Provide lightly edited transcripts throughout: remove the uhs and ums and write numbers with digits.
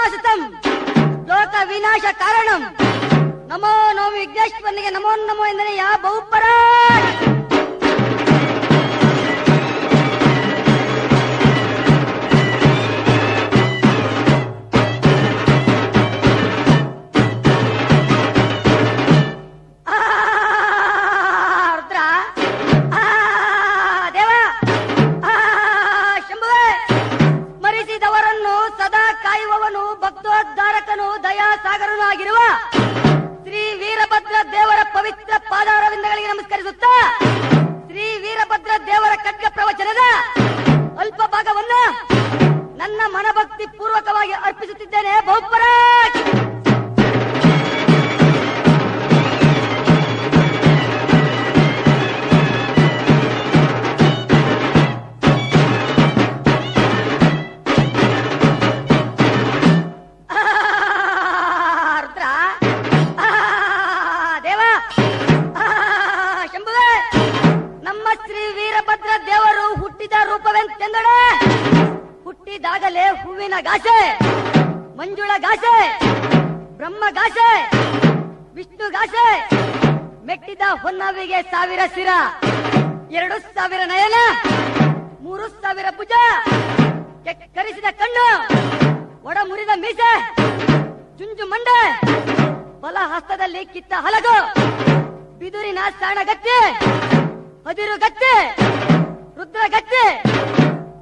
ಉಮಾಸುತಂ ಲೋಕ ವಿನಾಶ ಕಾರಣಂ ನಮೋ ನಮೋ ವಿಘ್ನೇಶ್ವರನಿಗೆ ನಮೋ ನಮೋ ಎಂದರೆ ಯಾ ಬಹುಪರ ಆಗಿರುವ ಶ್ರೀ ವೀರಭದ್ರ ದೇವರ ಪವಿತ್ರ ಪಾದಾರವಿಂದಗಳಿಗೆ ನಮಸ್ಕರಿಸುತ್ತಾ ಶ್ರೀ ವೀರಭದ್ರ ದೇವರ ಖಡ್ಗ ಪ್ರವಚನದ ಅಲ್ಪ ಭಾಗವನ್ನು ನನ್ನ ಮನಭಕ್ತಿ ಪೂರ್ವಕವಾಗಿ ಅರ್ಪಿಸುತ್ತಿದ್ದೇನೆ. ಬಹುಪರಾಜ್ ಹುಟ್ಟಿದಾಗಲೇ ಹೂವಿನ ಗಾಸೆ, ಮಂಜುಳ ಗಾಸೆ, ಬ್ರಹ್ಮ ಗಾಸೆ, ವಿಷ್ಣು ಗಾಸೆ, ಮೆಟ್ಟಿದ ಹೊನ್ನವಿಗೆ 1000 ಶಿರ, 2000 ನಯನ, 3000 ಭುಜ, ಕೆಕ್ಕರಿಸಿದ ಕಣ್ಣು, ಒಡ ಮುರಿದ ಮೀಸೆ, ಜುಂಜು ಮಂಡೆ, ಬಲ ಹಸ್ತದಲ್ಲಿ ಕಿತ್ತ ಹಲಗು, ಬಿದುರಿನ ಸಾಣಗತ್ತೆ, ಅದಿರುಗತ್ತೆ, ರುದ್ರಗತ್ತೆ,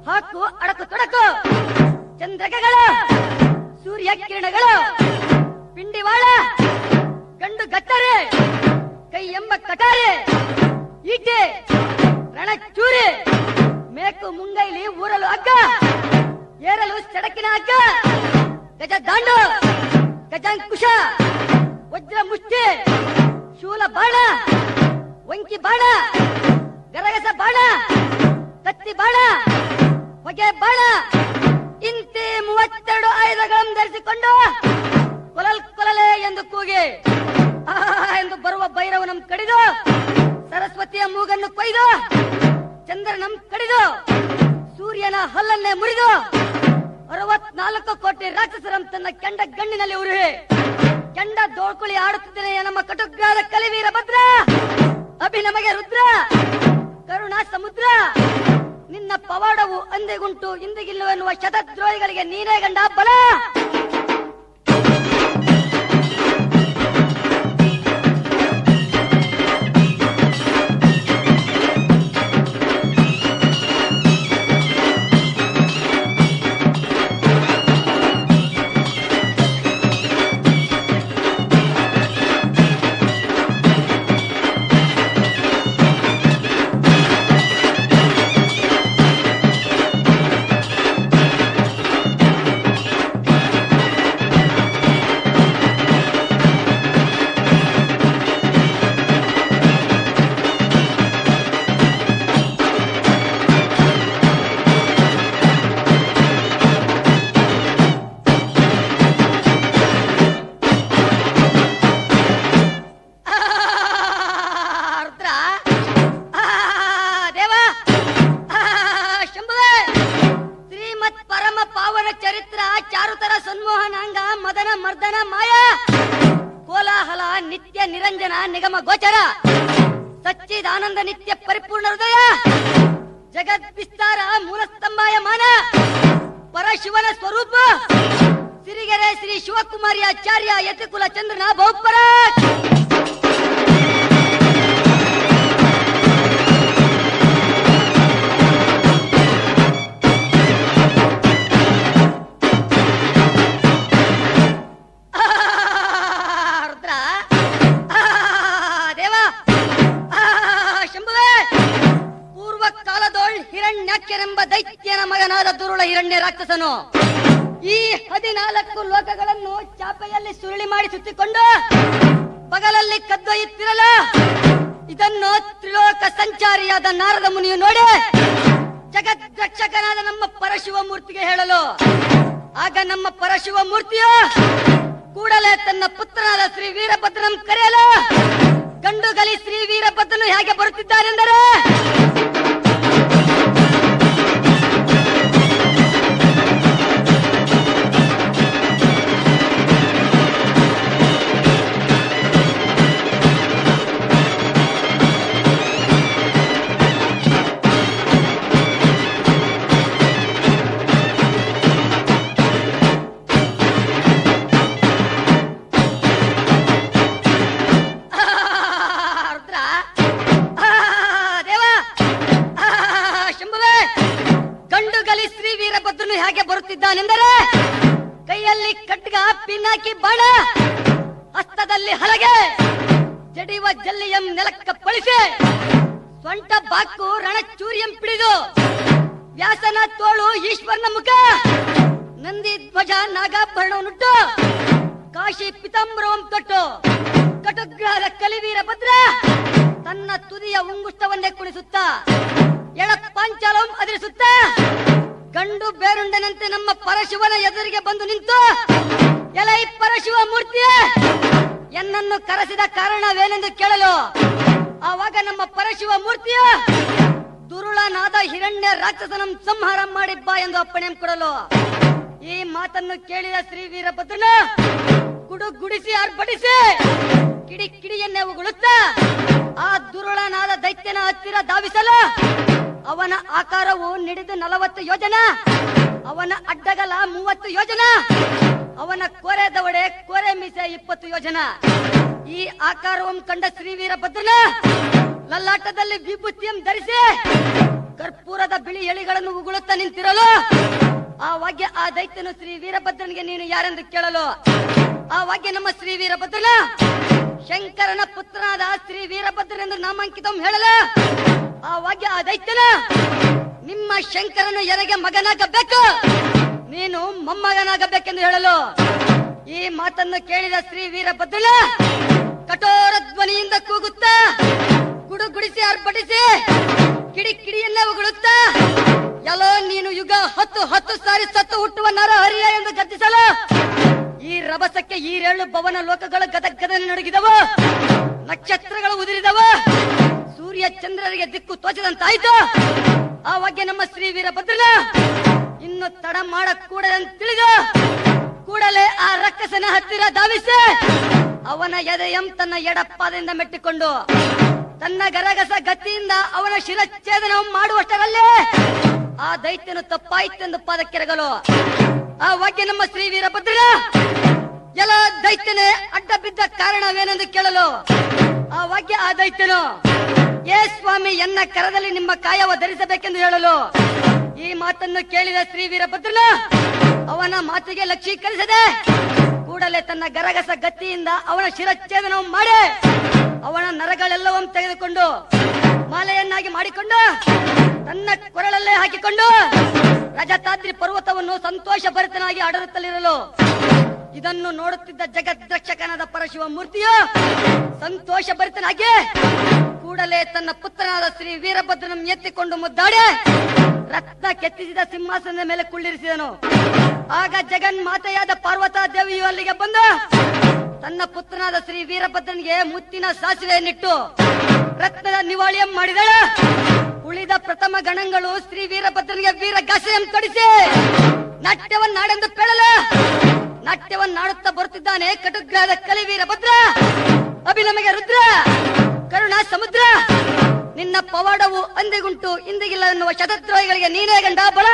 ಹಾಕು ಅಡಕು ತೊಡಕು, ಚಂದ್ರಕಗಳು, ಸೂರ್ಯ ಕಿರಣಗಳು, ಪಿಂಡಿವಾಳ, ಗಂಡು ಗತ್ತರೆ, ಕೈ ಎಂಬ ಕಟಾರೆ, ಈಟೆ, ರಣಚೂರಿ, ಮೇಕು ಮುಂಗೈಲಿ ಊರಲು ಹಗ್ಗ, ಏರಲು ಸಡಕಿನ ಹಗ್ಗ, ಗಜ ದಾಂಡು, ಗಜಾಂಕುಶ, ವಜ್ರ ಮುಷ್ಟಿ, ಶೂಲ ಬಾಣ, ವಂಕಿ ಬಾಣ, ಗರಗಸ ಬಾಣ, ಕತ್ತಿ ಬಾಣ, ಹೊಗೆ ಬಾಣ, ಇಂತಿ 32 ಆಯುಧಗಳನ್ನು ಧರಿಸಿಕೊಂಡು ಕೊಲಲೆ ಎಂದು ಕೂಗಿ ಎಂದು ಬರುವ ಭೈರವನಂ ಕಡಿದು, ಸರಸ್ವತಿಯ ಮೂಗನ್ನು ಕೊಯ್ದು, ಚಂದ್ರನಂ ಕಡಿದು, ಸೂರ್ಯನ ಹಲ್ಲನ್ನೇ ಮುರಿದು, 64 ಕೋಟಿ ರಾಕ್ಷಸರಂ ತನ್ನ ಕೆಂಡ ಗಣ್ಣಿನಲ್ಲಿ ಉರುಹಿ ಕೆಂಡ ದೋಳ್ಕುಳಿ ಆಡುತ್ತಿದ್ದೇನೆ ನಮ್ಮ ಕಟುಗ್ರಾದ ಕಲಿವೀರ ಭದ್ರ. ಅಭಿನಮಗೆ ರುದ್ರ, ಕರುಣಾ ಸಮುದ್ರ, ನಿನ್ನ ಪವಾಡವು ಅಂದೆಗುಂಟು ಇಂದಿಗಿಲ್ಲವೆನ್ನುವ ಶತದ್ರೋಹಿಗಳಿಗೆ ನೀನೇ ಗಂಡ ಬಲ. ನಿಗಮ ಗೋಚರ ಸಚ್ಚಿದಾನಂದ ನಿತ್ಯ ಪರಿಪೂರ್ಣ ಹೃದಯ ಜಗದ್ ವಿಸ್ತಾರ ಮೂಲಸ್ತಂಭಾಯ ಮಾನ ಪರಶಿವನ ಸ್ವರೂಪ ಸಿರಿಗೆರೆ ಶ್ರೀ ಶಿವಕುಮಾರಿ ಆಚಾರ್ಯ ಯತಿಕುಲ ಚಂದ್ರನ ಬಹುಪರಾಜ್. ಹಿರಣ್ಯಾಕ್ಯನೆಂಬ ದೈತ್ಯನ ಮಗನಾದ ದುರುಳ ಹಿರಣ್ಯ ರಾಕ್ಷಸನು ಈ 14 ಲೋಕಗಳನ್ನು ಚಾಪೆಯಲ್ಲಿ ಸುರುಳಿ ಮಾಡಿ ಸುತ್ತಿಕೊಂಡು ಬಗಲಲ್ಲಿ ಕದ್ದೊಯ್ಯುತ್ತಿರಲು ಇದನ್ನು ತ್ರಿಲೋಕ ಸಂಚಾರಿಯಾದ ನಾರದ ಮುನಿಯು ನೋಡಿ ಜಗತ್ ರಕ್ಷಕನಾದ ನಮ್ಮ ಪರಶಿವ ಮೂರ್ತಿಗೆ ಹೇಳಲು, ಆಗ ನಮ್ಮ ಪರಶಿವ ಮೂರ್ತಿಯು ಕೂಡಲೇ ತನ್ನ ಪುತ್ರನಾದ ಶ್ರೀ ವೀರಭದ್ರನ ಕರೆಯಲು ಗಂಡುಗಲಿ ಶ್ರೀ ವೀರಭದ್ರನು ಹೇಗೆ ಬರುತ್ತಿದ್ದಾನೆಂದರೆ ಖಡ್ಗ ಪಿನ್ನಾಕಿ ಬಾಣ, ಹಸ್ತದಲ್ಲಿ ಹಲಗೆ, ಜಡಿಯುವ ಜಲ್ಲಿಯಂ ನೆಲಕ್ಕ ಪಳಿಸಿ, ಸ್ವಂಟ ಬಾಕು ರಣಚೂರಿಯಂ ಪಿಡಿದು, ವ್ಯಾಸನ ತೋಳು ಈಶ್ವರನ ಮುಖ, ನಂದಿ ಧ್ವಜ ನಾಗಾಭರಣವನ್ನುಟ್ಟು, ಕಾಶಿ ಪಿತಾಂಬರವಂ ತೊಟ್ಟು, ಕಟುಗ್ರಹದ ಕಲಿವೀರ ಭದ್ರ ತನ್ನ ತುದಿಯ ಉಂಗುಷ್ಟವನ್ನೇ ಕುಣಿಸುತ್ತ, ಎಳ ಪಾಂಚಾಲಂ ಅದಿರಿಸುತ್ತ, ಗಂಡು ಬೇರುಂಡನಂತೆ ನಮ್ಮ ಪರಶಿವನ ಎದುರಿಗೆ ಬಂದು ನಿಂತು, ಎಲೈ ಪರಶಿವ ಮೂರ್ತಿಯೇ, ಎನ್ನನ್ನು ಕರೆಸಿದ ಕಾರಣವೇನೆಂದು ಕೇಳಲು, ಆವಾಗ ನಮ್ಮ ಪರಶಿವ ಮೂರ್ತಿಯ ದುರುಳನಾದ ಹಿರಣ್ಯ ರಾಕ್ಷಸನಂ ಸಂಹಾರ ಮಾಡಿ ಬಾ ಎಂದು ಅಪ್ಪಣೆ ಕೊಡಲು, ಈ ಮಾತನ್ನು ಕೇಳಿದ ಶ್ರೀ ವೀರಭದ್ರನ ಗುಡಿಸಿ ಆರ್ಭಟಿಸಿ ಕಿಡಿ ಕಿಡಿಯನ್ನೇ ಉಗುಳುತ್ತ ಆ ದುರುಳನಾದ ದೈತ್ಯನ ಹತ್ತಿರ ಧಾವಿಸಲು, ಅವನ ಆಕಾರವು ನಡೆದು 40 ಯೋಜನ, ಅವನ ಅಡ್ಡಗಲ 30 ಯೋಜನ, ಅವನ ಕೋರೆ ದವಡೆ ಕೋರೆ ಮೀಸೆ 20 ಯೋಜನ. ಈ ಆಕಾರವನ್ನು ಕಂಡ ಶ್ರೀ ವೀರಭದ್ರನ ಲಲ್ಲಾಟದಲ್ಲಿ ವಿಭೂತಿಯಂ ಧರಿಸಿ ಕರ್ಪೂರದ ಬಿಳಿ ಎಳಿಗಳನ್ನು ಉಗುಳುತ್ತಾ ನಿಂತಿರಲು, ಆವಾಗ ಆ ದೈತ್ಯನು ಶ್ರೀ ವೀರಭದ್ರನಿಗೆ ನೀನು ಯಾರೆಂದು ಕೇಳಲು, ಆವಾಗ ನಮ್ಮ ಶ್ರೀ ವೀರಭದ್ರನ ಶಂಕರನ ಪುತ್ರನಾದ ಶ್ರೀ ವೀರಭದ್ರನೆಂದು ನಾಮಾಂಕಿತ ಹೇಳಲ, ಆವಾಗ ಆ ದೈತ್ಯನ ನಿಮ್ಮ ಶಂಕರನು ಎನಗೆ ಮಗನಾಗಬೇಕು, ನೀನು ಮೊಮ್ಮಗನಾಗಬೇಕೆಂದು ಹೇಳಲು, ಈ ಮಾತನ್ನು ಕೇಳಿದ ಶ್ರೀ ವೀರಭದ್ರನ ಕಠೋರ ಧ್ವನಿಯಿಂದ ಕೂಗುತ್ತಾ ಗುಡುಗುಡಿಸಿ ಆರ್ಭಟಿಸಿ ಕಿಡಿ ಕಿಡಿಯನ್ನೇ ಉಗುಳುತ್ತಾ, ಎಲ್ಲೋ ನೀನು ಯುಗ 10 ಸಾರಿ ಸತ್ತು ಹುಟ್ಟುವ ನರ ಹರಿಯ ಎಂದು ಗರ್ಜಿಸಲು, ಈ ರಭಸಕ್ಕೆ ಈರೇಳು ಭವನ ಲೋಕಗಳು ಗದಗದನೆ ನಡುಗಿದವು, ನಕ್ಷತ್ರಗಳು ಉದುರಿದವು, ಸೂರ್ಯ ಚಂದ್ರರಿಗೆ ದಿಕ್ಕು ತೋಚದಂತಾಯಿತು. ಆವಾಗ ನಮ್ಮ ಶ್ರೀ ವೀರಭದ್ರನ ಇನ್ನು ತಡ ಮಾಡಕೂಡದಂತ ತಿಳಿದು ಕೂಡಲೇ ಆ ರಕ್ಕಸನ ಹತ್ತಿರ ಧಾವಿಸಿ ಅವನ ಎದೆಯಂ ತನ್ನ ಎಡಪಾದದಿಂದ ಮೆಟ್ಟಿಕೊಂಡು ತನ್ನ ಗರಗಸ ಗತಿಯಿಂದ ಅವನ ಶಿರಚ್ಛೇದನ ಮಾಡುವಷ್ಟರಲ್ಲೇ ಆ ದೈತ್ಯನು ತಪ್ಪಾಯಿತೆಂದು ಪಾದಕ್ಕೆರಗಲು, ಆವಾಗ ನಮ್ಮ ಶ್ರೀ ವೀರಭದ್ರನ ಎಲ್ಲ ದೈತ್ಯನೇ ಅಡ್ಡ ಬಿದ್ದ ಕಾರಣವೇನೆಂದು ಕೇಳಲು, ಆವಾಗ ಆ ದೈತ್ಯನು ಏ ಸ್ವಾಮಿ ಎನ್ನ ಕರದಲ್ಲಿ ನಿಮ್ಮ ಕಾಯವ ಧರಿಸಬೇಕೆಂದು ಹೇಳಲು, ಈ ಮಾತನ್ನು ಕೇಳಿದ ಶ್ರೀ ವೀರಭದ್ರನ ಅವನ ಮಾತಿಗೆ ಲಕ್ಷೀಕರಿಸದೆ ಕೂಡಲೇ ತನ್ನ ಗರಗಸ ಗತ್ತಿಯಿಂದ ಅವನ ಶಿರಚ್ಛೇದನ ಮಾಡಿ ಅವನ ನರಗಳೆಲ್ಲವೂ ತೆಗೆದುಕೊಂಡು ಮಾಲೆಯನ್ನಾಗಿ ಮಾಡಿಕೊಂಡು ತನ್ನ ಕೊರಳಲ್ಲೇ ಹಾಕಿಕೊಂಡು ರಜತಾದ್ರಿ ಪರ್ವತವನ್ನು ಸಂತೋಷ ಭರಿತನಾಗಿ ಆಡರುತ್ತಲಿರಲು, ಇದನ್ನು ನೋಡುತ್ತಿದ್ದ ಜಗದ್ರಕ್ಷಕನಾದ ಪರಶಿವ ಮೂರ್ತಿಯು ಸಂತೋಷ ಭರಿತನಾಗಿ ಕೂಡಲೇ ತನ್ನ ಪುತ್ರನಾದ ಶ್ರೀ ವೀರಭದ್ರನ ಎತ್ತಿಕೊಂಡು ಮುದ್ದಾಡಿ ರತ್ನ ಕೆತ್ತಿಸಿದ ಸಿಂಹಾಸನದ ಮೇಲೆ ಕುಳ್ಳಿರಿಸಿದನು. ಆಗ ಜಗನ್ಮಾತೆಯಾದ ಪಾರ್ವತಾ ದೇವಿಯು ಅಲ್ಲಿಗೆ ಬಂದು ತನ್ನ ಪುತ್ರನಾದ ಶ್ರೀ ವೀರಭದ್ರನಿಗೆ ಮುತ್ತಿನ ಸಾಸಿವೆಯನ್ನಿಟ್ಟು ರತ್ನದ ನಿವಾಳಿಯಂ ಮಾಡಿದಳು. ಉಳಿದ ಪ್ರಥಮ ಗಣಗಳು ಶ್ರೀ ವೀರಭದ್ರನಿಗೆ ವೀರಗಾಸೆಯಂ ತೊಡಿಸಿ ನಾಟ್ಯವನ್ನಾಡೆಂದು ಕೇಳಲು, ನಾಟ್ಯವನ್ನಾಡುತ್ತಾ ಬರುತ್ತಿದ್ದಾನೆ ಕಟುಗ್ರಹದ ಕಲಿ ವೀರಭದ್ರ. ಅಭಿನಮಗೆ ರುದ್ರ ಕರುಣಾ ಸಮುದ್ರ, ನಿನ್ನ ಪವಾಡವು ಅಂದಿಗುಂಟು ಇಂದಿಗಿಲ್ಲ ಎನ್ನುವ ಶತದ್ರೋಹಿಗಳಿಗೆ ನೀನೇ ಗಂಡ ಬಳ.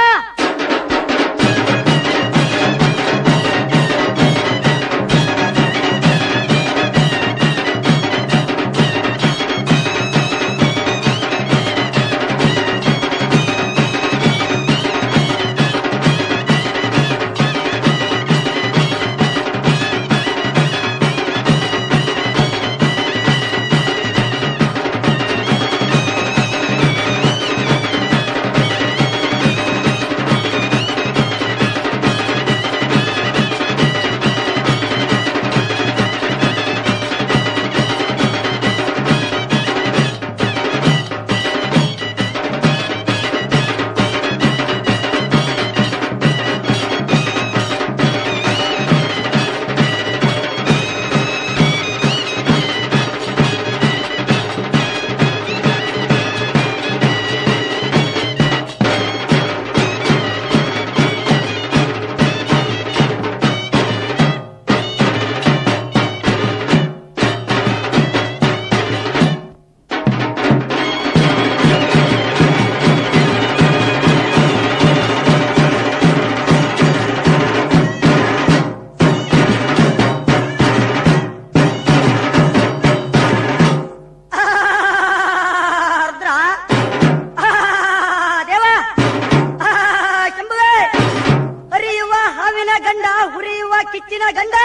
ಕಿಚ್ಚಿನ ಗಂಡ,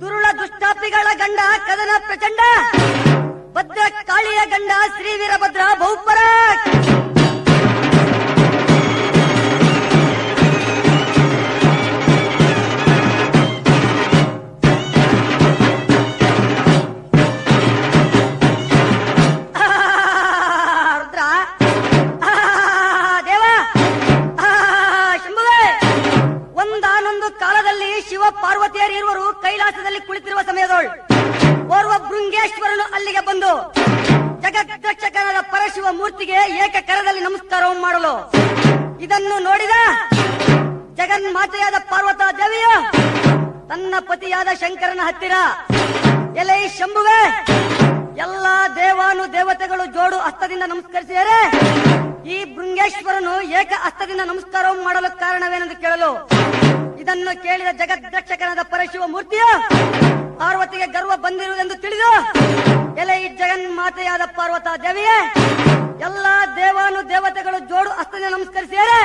ದುರುಳ ದುಷ್ಟಾಪಿಗಳ ಗಂಡ ಕದನ ಪ್ರಚಂಡ, ಭದ್ರ ಕಾಳಿಯ ಗಂಡ ಶ್ರೀ ವೀರಭದ್ರ ಬಹುಪರ. ಪಾರ್ವತಿಯರಿರುವರು ಕೈಲಾಸದಲ್ಲಿ ಕುಳಿತಿರುವ ಸಮಯದೊಳು ಓರ್ವ ಭೃಂಗೇಶ್ವರನು ಅಲ್ಲಿಗೆ ಬಂದು ಜಗದ್ರಕ್ಷಕನಾದ ಪರಶಿವ ಮೂರ್ತಿಗೆ ಏಕಕರದಲ್ಲಿ ನಮಸ್ಕಾರವನ್ನು ಮಾಡಲು ಇದನ್ನು ನೋಡಿದ ಜಗನ್ಮಾತೆಯಾದ ಪಾರ್ವತಾ ದೇವಿಯು ತನ್ನ ಪತಿಯಾದ ಶಂಕರನ ಹತ್ತಿರ, ಎಲೈ ಶಂಭುವೆ, ಎಲ್ಲಾ ದೇವಾನು ದೇವತೆಗಳು ಜೋಡು ಹಸ್ತದಿಂದ ನಮಸ್ಕರಿಸಿದರೆ ಈ ಭೃಂಗೇಶ್ವರನು ಏಕ ಹಸ್ತದಿಂದ ನಮಸ್ಕಾರವನ್ನು ಮಾಡಲು ಕಾರಣವೇನೆಂದು ಕೇಳಲು, ಇದನ್ನು ಕೇಳಿದ ಜಗದ್ರಕ್ಷಕನಾದ ಪರಶಿವ ಮೂರ್ತಿಯು ಪಾರ್ವತಿಗೆ ಗರ್ವ ಬಂದಿರುವುದೆಂದು ತಿಳಿದು, ಎಲೆ ಈ ಜಗನ್ಮಾತೆಯಾದ ಪಾರ್ವತಾ ದೇವಿಯೇ, ಎಲ್ಲಾ ದೇವಾನು ದೇವತೆಗಳು ಜೋಡು ಹಸ್ತದಿಂದ ನಮಸ್ಕರಿಸಿದರೆ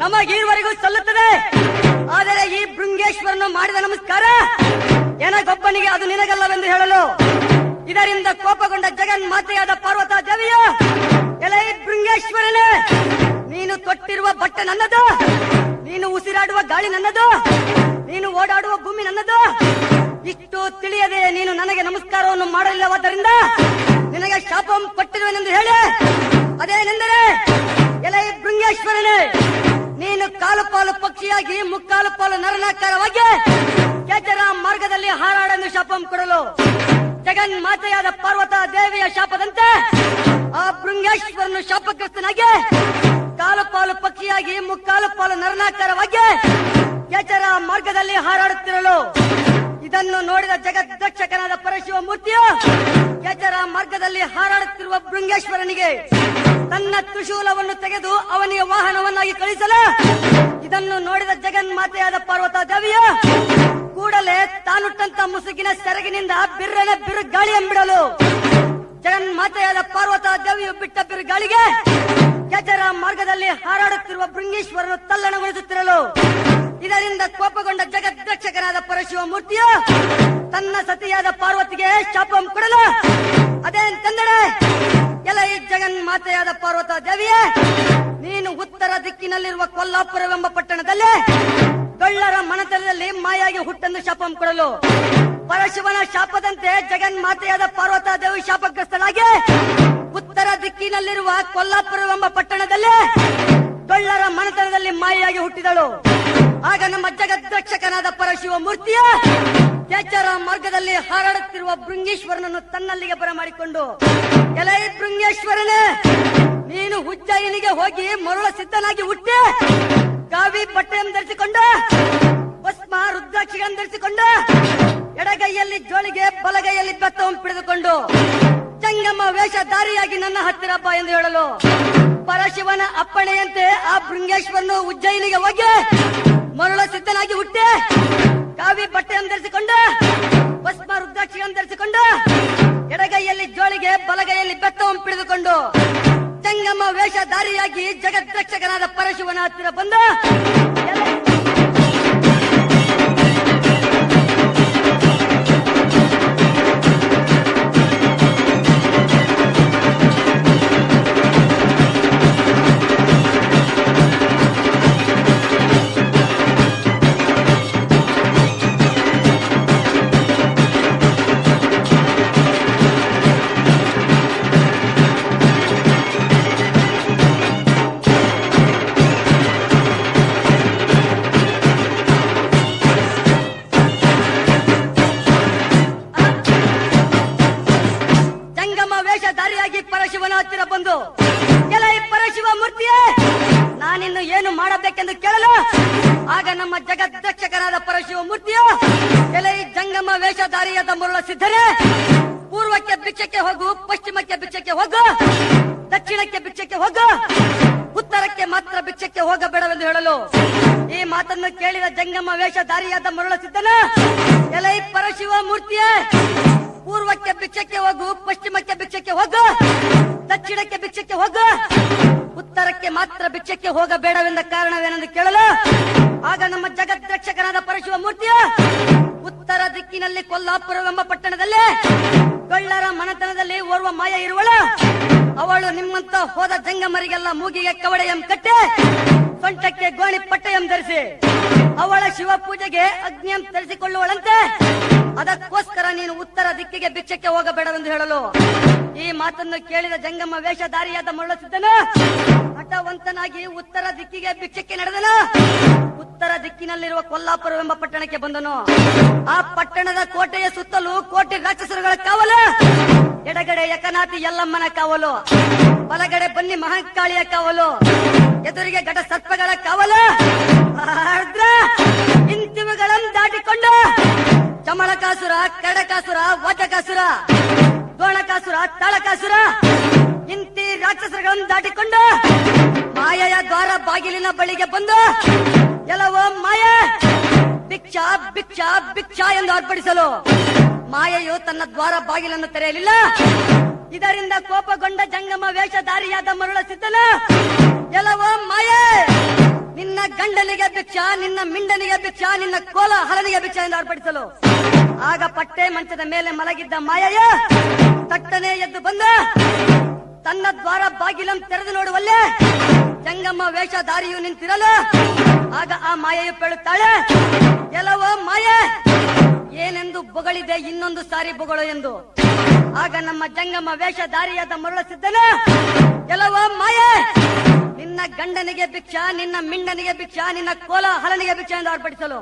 ನಮಗೀವರೆಗೂ ಸಲ್ಲುತ್ತದೆ. ಆದರೆ ಈ ಭೃಂಗೇಶ್ವರನು ಮಾಡಿದ ನಮಸ್ಕಾರ ಏನಗೊಬ್ಬನಿಗೆ ಅದು ನಿನಗಲ್ಲವೆಂದು ಹೇಳಲು, ಇದರಿಂದ ಕೋಪಗೊಂಡ ಜಗನ್ಮಾತೆಯಾದ ಪಾರ್ವತಾ ದೇವಿಯು, ಎಲೆ ಈ ಭೃಂಗೇಶ್ವರನೇ, ನೀನು ತೊಟ್ಟಿರುವ ಬಟ್ಟೆ ನನ್ನದು, ನೀನು ಉಸಿರಾಡುವ ಗಾಳಿ ನನ್ನದು, ನೀನು ಓಡಾಡುವ ಭೂಮಿ ನನ್ನದು, ಇಷ್ಟು ತಿಳಿಯದೆ ನೀನು ನನಗೆ ನಮಸ್ಕಾರವನ್ನು ಮಾಡಲಿಲ್ಲವಾದ್ದರಿಂದ ನಿನಗೆ ಶಾಪವನ್ನು ಕೊಟ್ಟಿರುವೆನೆಂದು ಹೇಳಿ, ಅದೇನೆಂದರೆ, ಎಲೆ ಭೃಂಗೇಶ್ವರನೇ, ನೀನು ಕಾಲು ಪಾಲು ಪಕ್ಷಿಯಾಗಿ ಮುಕ್ಕಾಲು ಪಾಲು ನರನಾಕಾರವಾಗಿ ಕೇಚರ ಮಾರ್ಗದಲ್ಲಿ ಹಾರಾಡೆಂದು ಶಾಪವನ್ನು ಕೊಡಲು ಜಗನ್ಮಾತೆಯಾದ ಪಾರ್ವತಾ ದೇವಿಯ ಶಾಪದಂತೆ ಆ ಭೃಂಗೇಶ್ವರನು ಶಾಪಗ್ರಸ್ತನಾಗಿ ಕಾಲು ಪಾಲು ಪಕ್ಷಿಯಾಗಿ ಮುಕ್ಕಾಲು ಪಾಲು ನರನಾಕಾರವಾಗಿ ಕೇಚರ ಮಾರ್ಗದಲ್ಲಿ ಹಾರಾಡುತ್ತಿರಲು ಇದನ್ನು ನೋಡಿದ ಜಗದ್ರಕ್ಷಕನಾದ ಪರಶಿವ ಮೂರ್ತಿಯು ಕೇಚರ ಮಾರ್ಗದಲ್ಲಿ ಹಾರಾಡುತ್ತಿರುವ ಭೃಂಗೇಶ್ವರನಿಗೆ ತನ್ನ ತ್ರಿಶೂಲವನ್ನು ತೆಗೆದು ಅವನಿಗೆ ವಾಹನವನ್ನಾಗಿ ಕಳಿಸಲು ಇದನ್ನು ನೋಡಿದ ಜಗನ್ಮಾತೆಯಾದ ಪಾರ್ವತಾ ದೇವಿಯು ಕೂಡಲೇ ತಾನುಟ್ಟಂತ ಮುಸುಕಿನ ಸೆರಗಿನಿಂದ ಬಿರ್ರನೆ ಬಿರುಗಾಳಿ ಎಂಬಿಡಲು ಜಗನ್ಮಾತೆಯಾದ ಪಾರ್ವತಾ ದೇವಿಯು ಬಿಟ್ಟ ಬಿರುಗಾಳಿಗೆ ಕೇಚರ ಮಾರ್ಗದಲ್ಲಿ ಹಾರಾಡುತ್ತಿರುವ ಭೃಂಗೇಶ್ವರನು ತಲ್ಲಣಗೊಳಿಸುತ್ತಿರಲು ಇದರಿಂದ ಕೋಪಗೊಂಡ ಜಗದ್ರಕ್ಷಕನಾದ ಪರಶಿವ ಮೂರ್ತಿಯು ತನ್ನ ಸತಿಯಾದ ಪಾರ್ವತಿಗೆ ಶಾಪವನ್ನು ಕೊಡಲು, ಅದೇಂತೆಂದರೆ, ಎಲೆ ಈ ಜಗನ್ಮಾತೆಯಾದ ಪಾರ್ವತಾ ದೇವಿಯೇ, ನೀನು ಉತ್ತರ ದಿಕ್ಕಿನಲ್ಲಿರುವ ಕೊಲ್ಲಾಪುರವೆಂಬ ಪಟ್ಟಣದಲ್ಲಿ ಗಳ್ಳರ ಮನತಲದಲ್ಲಿ ಮಾಯಾಗಿ ಹುಟ್ಟೆಂದು ಶಾಪವನ್ನು ಕೊಡಲು ಪರಶಿವನ ಶಾಪದಂತೆ ಜಗನ್ಮಾತೆಯಾದ ಪಾರ್ವತಾ ದೇವಿ ಶಾಪಗ್ರಸ್ತನಾಗಿ ಉತ್ತರ ದಿಕ್ಕಿನಲ್ಲಿರುವ ಕೊಲ್ಲಾಪುರವೆಂಬ ಪಟ್ಟಣದಲ್ಲಿ ಗಳ್ಳರ ಮನತನದಲ್ಲಿ ಮಾಯಾಗಿ ಹುಟ್ಟಿದಳು. ಆಗ ನಮ್ಮ ಜಗದ್ರಕ್ಷಕನಾದ ಪರಶಿವ ಮೂರ್ತಿಯ ಕೇಚರ ಮಾರ್ಗದಲ್ಲಿ ಹಾರಾಡುತ್ತಿರುವ ಭೃಂಗೇಶ್ವರನನ್ನು ತನ್ನಲ್ಲಿಗೆ ಬರಮಾಡಿಕೊಂಡು, ಎಲೆ ಭೃಂಗೇಶ್ವರನೇ, ನೀನು ಉಜ್ಜಯಿನಿಗೆ ಹೋಗಿ ಮರುಳ ಸಿದ್ಧನಾಗಿ ಹುಟ್ಟಿ ಕಾವಿ ಬಟ್ಟೆಯನ್ನು ಧರಿಸಿಕೊಂಡು ಭಸ್ಮ ರುದ್ರಾಕ್ಷಿಗಳನ್ನು ಧರಿಸಿಕೊಂಡು ಎಡಗೈಯಲ್ಲಿ ಜೋಳಿಗೆ ಬಲಗೈಯಲ್ಲಿ ಬೆತ್ತವನ್ನು piಡಿದುಕೊಂಡು ಜಂಗಮ ವೇಷಧಾರಿಯಾಗಿ ನನ್ನ ಹತ್ತಿರ ಬಾ ಎಂದು ಹೇಳಲು ಪರಶಿವನ ಅಪ್ಪಣೆಯಂತೆ ಆ ಭೃಂಗೇಶ್ವರನು ಉಜ್ಜಯಿನಿಗೆ ಹೋಗಿ ಮರುಳ ಸಿದ್ಧನಾಗಿ ಹುಟ್ಟಿ ಕಾವಿ ಬಟ್ಟೆಯನ್ನು ಧರಿಸಿಕೊಂಡು ಭಸ್ಮ ರುದ್ರಾಕ್ಷಿಯನ್ನು ಧರಿಸಿಕೊಂಡು ಎಡಗೈಯಲ್ಲಿ ಜೋಳಿಗೆ ಬಲಗೈಯಲ್ಲಿ ಬೆತ್ತವನ್ನು piಡಿದುಕೊಂಡು ಜಂಗಮ ವೇಷಧಾರಿಯಾಗಿ ಜಗದ್ರಕ್ಷಕನಾದ ಪರಶಿವನ ಹತ್ತಿರ ಬಂದ ಪರಶಿವನ ಹತ್ತಿರ ಬಂದು, ಎಲೆ ಪರಶಿವ ಮೂರ್ತಿಯೇ, ನಾನಿನ್ನು ಏನು ಮಾಡಬೇಕೆಂದು ಕೇಳಲು ಆಗ ನಮ್ಮ ಜಗದ್ರಕ್ಷಕನಾದ ಪರಶಿವ ಮೂರ್ತಿಯು, ಎಲೆ ಜಂಗಮ ವೇಷಧಾರಿಯಾದ ಮರುಳ ಸಿದ್ಧರೇ, ಪೂರ್ವಕ್ಕೆ ಭಿಕ್ಷಕ್ಕೆ ಹೋಗು, ಪಶ್ಚಿಮಕ್ಕೆ ಭಿಕ್ಷಕ್ಕೆ ಹೋಗು, ದಕ್ಷಿಣಕ್ಕೆ ಭಿಕ್ಷಕ್ಕೆ ಹೋಗು, ಉತ್ತರಕ್ಕೆ ಮಾತ್ರ ಭಿಕ್ಷಕ್ಕೆ ಹೋಗಬೇಡವೆಂದು ಹೇಳಲು ಈ ಮಾತನ್ನು ಕೇಳಿದ ಜಂಗಮ ವೇಷಧಾರಿಯಾದ ಮರುಳ ಸಿದ್ಧನ, ಎಲೆ ಪರಶಿವ ಮೂರ್ತಿಯೇ, ಪೂರ್ವಕ್ಕೆ ಭಿಕ್ಷಕ್ಕೆ ಹೋಗು, ಪಶ್ಚಿಮಕ್ಕೆ ಭಿಕ್ಷಕ್ಕೆ ಹೋಗು, ದಕ್ಷಿಣಕ್ಕೆ ಭಿಕ್ಷಕ್ಕೆ ಹೋಗು, ಉತ್ತರಕ್ಕೆ ಮಾತ್ರ ಭಿಕ್ಷಕ್ಕೆ ಹೋಗಬೇಡವೆಂದ ಕಾರಣವೇನೆಂದು ಕೇಳಲು ಆಗ ನಮ್ಮ ಜಗದ್ರಕ್ಷಕನಾದ ಪರಶುವ ಮೂರ್ತಿಯ ಉತ್ತರ ದಿಕ್ಕಿನಲ್ಲಿ ಕೊಲ್ಲಾಪುರವೆಂಬ ಪಟ್ಟಣದಲ್ಲಿ ಗೊಳ್ಳರ ಮನೆತನದಲ್ಲಿ ಓರ್ವ ಮಾಯ ಇರುವಳು. ಅವಳು ನಿಮ್ಮಂತ ಹೋದ ಜಂಗಮರಿಗೆಲ್ಲ ಮೂಗಿಗೆ ಕವಡೆಯಂ ಕಟ್ಟೆ, ಸೊಂಟಕ್ಕೆ ಗೋಣಿ ಪಟ್ಟೆಯಂ ಧರಿಸಿ ಅವಳ ಶಿವ ಪೂಜೆಗೆ ಅಗ್ನಿಯಂ ತರಿಸಿಕೊಳ್ಳುವಳಂತೆ. ಅದಕ್ಕೋಸ್ಕರ ನೀನು ಉತ್ತರ ದಿಕ್ಕಿಗೆ ಭಿಕ್ಷಕ್ಕೆ ಹೋಗಬೇಡವೆಂದು ಹೇಳಲು ಈ ಮಾತನ್ನು ಕೇಳಿದ ಜಂಗಮ ವೇಷಧಾರಿಯಾದ ಮರುಳಸಿದ್ದನು ಹಠವಂತನಾಗಿ ಉತ್ತರ ದಿಕ್ಕಿಗೆ ಭಿಕ್ಷಕ್ಕೆ ನಡೆದನು. ಉತ್ತರ ದಿಕ್ಕಿನಲ್ಲಿರುವ ಕೊಲ್ಲಾಪುರವೆಂಬ ಪಟ್ಟಣಕ್ಕೆ ಬಂದನು. ಆ ಪಟ್ಟಣದ ಕೋಟೆಯ ಸುತ್ತಲೂ ಕೋಟಿ ರಾಕ್ಷಸರುಗಳ ಕಾವಲು, ಎಡಗಡೆ ಯಕನಾಥಿ ಯಲ್ಲಮ್ಮನ ಕಾವಲು, ಬಲಗಡೆ ಬನ್ನಿ ಮಹಾಕಾಳಿಯ ಕಾವಲು, ಎದುರಿಗೆ ಘಟ ಸರ್ಪಗಳ ಕಾವಲು. ಇಂತಿವುಗಳನ್ನು ದಾಟಿಕೊಂಡು ಚಮಳಕಾಸುರ, ಕಡಕಾಸುರ, ವಜಕಾಸುರ, ಗೋಣಕಾಸುರ, ತಾಳಕಾಸುರ ಇಂತಿ ರಾಕ್ಷಸರುಗಳನ್ನು ದಾಟಿಕೊಂಡು ಮಾಯೆಯ ದ್ವಾರ ಬಾಗಿಲಿನ ಬಳಿಗೆ ಬಂದು ಎಲ್ಲವೋ ಮಾಯ ಭಿಕ್ಷಾ ಭಿಕ್ಷಾ ಭಿಕ್ಷಾ ಎಂದು ಅರ್ಪಡಿಸಲು ಮಾಯೆಯು ತನ್ನ ದ್ವಾರ ಬಾಗಿಲನ್ನು ತೆರೆಯಲಿಲ್ಲ. ಇದರಿಂದ ಕೋಪಗೊಂಡ ಜಂಗಮ ವೇಷಧಾರಿಯಾದ ಮರುಳಸಿದ್ದನು ಎಲ್ಲವೋ ಮಾಯೆ, ನಿನ್ನ ಗಂಡನಿಗೆ ಭಿಕ್ಷಾ, ನಿನ್ನ ಮಿಂಡನಿಗೆ ಭಿಕ್ಷಾ, ನಿನ್ನ ಕೋಲ ಹಲನಿಗೆ ಭಿಕ್ಷಾ ಎಂದು ಅರ್ಪಡಿಸಲು ಆಗ ಪಟ್ಟೆ ಮಂಚದ ಮೇಲೆ ಮಲಗಿದ್ದ ಮಾಯೆಯ ತಟ್ಟನೆ ಎದ್ದು ಬಂದ ತನ್ನ ದ್ವಾರ ಬಾಗಿಲನ್ನು ತೆರೆದು ನೋಡುವಲ್ಲೇ ಜಂಗಮ ವೇಷಧಾರಿಯು ನಿಂತಿರಲು ಆಗ ಆ ಮಾಯೆಯು ಹೇಳುತ್ತಾಳೆ, ಎಲ್ಲವೋ ಮಾಯೆ, ಏನೆಂದು ಬೊಗಳಿದೆ, ಇನ್ನೊಂದು ಸಾರಿ ಬೊಗಳು ಎಂದು. ಆಗ ನಮ್ಮ ಜಂಗಮ ವೇಷಧಾರಿಯಾದ ಮರುಳಸಿದ್ದನು ಎಲ್ಲವೋ ಮಾಯೆ, ನಿನ್ನ ಗಂಡನಿಗೆ ಭಿಕ್ಷಾ, ನಿನ್ನ ಮಿಂಡನಿಗೆ ಭಿಕ್ಷಾ, ನಿನ್ನ ಕೋಲ ಹಲನಿಗೆ ಭಿಕ್ಷಾ ಎಂದು ಅರ್ಪಡಿಸಲು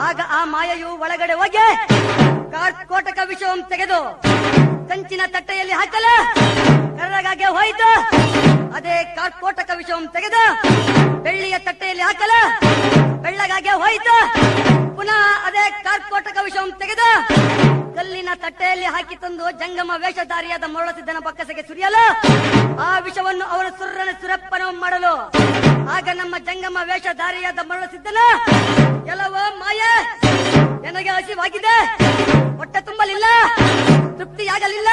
ಆಗ ಆ ಮಾಯೆಯು ಒಳಗಡೆ ಹೋಗಿ ಕೋಟಕ ವಿಷವನ್ನು ತೆಗೆದು ಕಂಚಿನ ತಟ್ಟೆಯಲ್ಲಿ ಹಾಕಲು ಕರ್ರಗಾಗೆ ಹೋಯಿತು. ಅದೇ ಕೋಟಕ ವಿಷವನ್ನು ತೆಗೆದು ಬೆಳ್ಳಿಯ ತಟ್ಟೆಯಲ್ಲಿ ಹಾಕಲು ಬೆಳ್ಳಗಾಗೆ ಹೋಯಿತು. ಪುನಃ ಅದೇ ಕೋಟಕ ವಿಷವನ್ನು ತೆಗೆದು ಕಲ್ಲಿನ ತಟ್ಟೆಯಲ್ಲಿ ಹಾಕಿ ತಂದು ಜಂಗಮ ವೇಷಧಾರಿಯಾದ ಮರುಳಸಿದ್ದನ ಬಕ್ಕಸೆಗೆ ಸುರಿಯಲು ಆ ವಿಷವನ್ನು ಅವನು ಸುರಪ್ಪನ ಮಾಡಲು ಆಗ ನಮ್ಮ ಜಂಗಮ ವೇಷಧಾರಿಯಾದ ಮರುಳಸಿದ್ದನು ಎಲ್ಲವೋ ಮಾಯೆ, ನನಗೆ ಹಸಿವಾಗಿದೆ, ಹೊಟ್ಟೆ ತುಂಬಲಿಲ್ಲ, ತೃಪ್ತಿಯಾಗಲಿಲ್ಲ,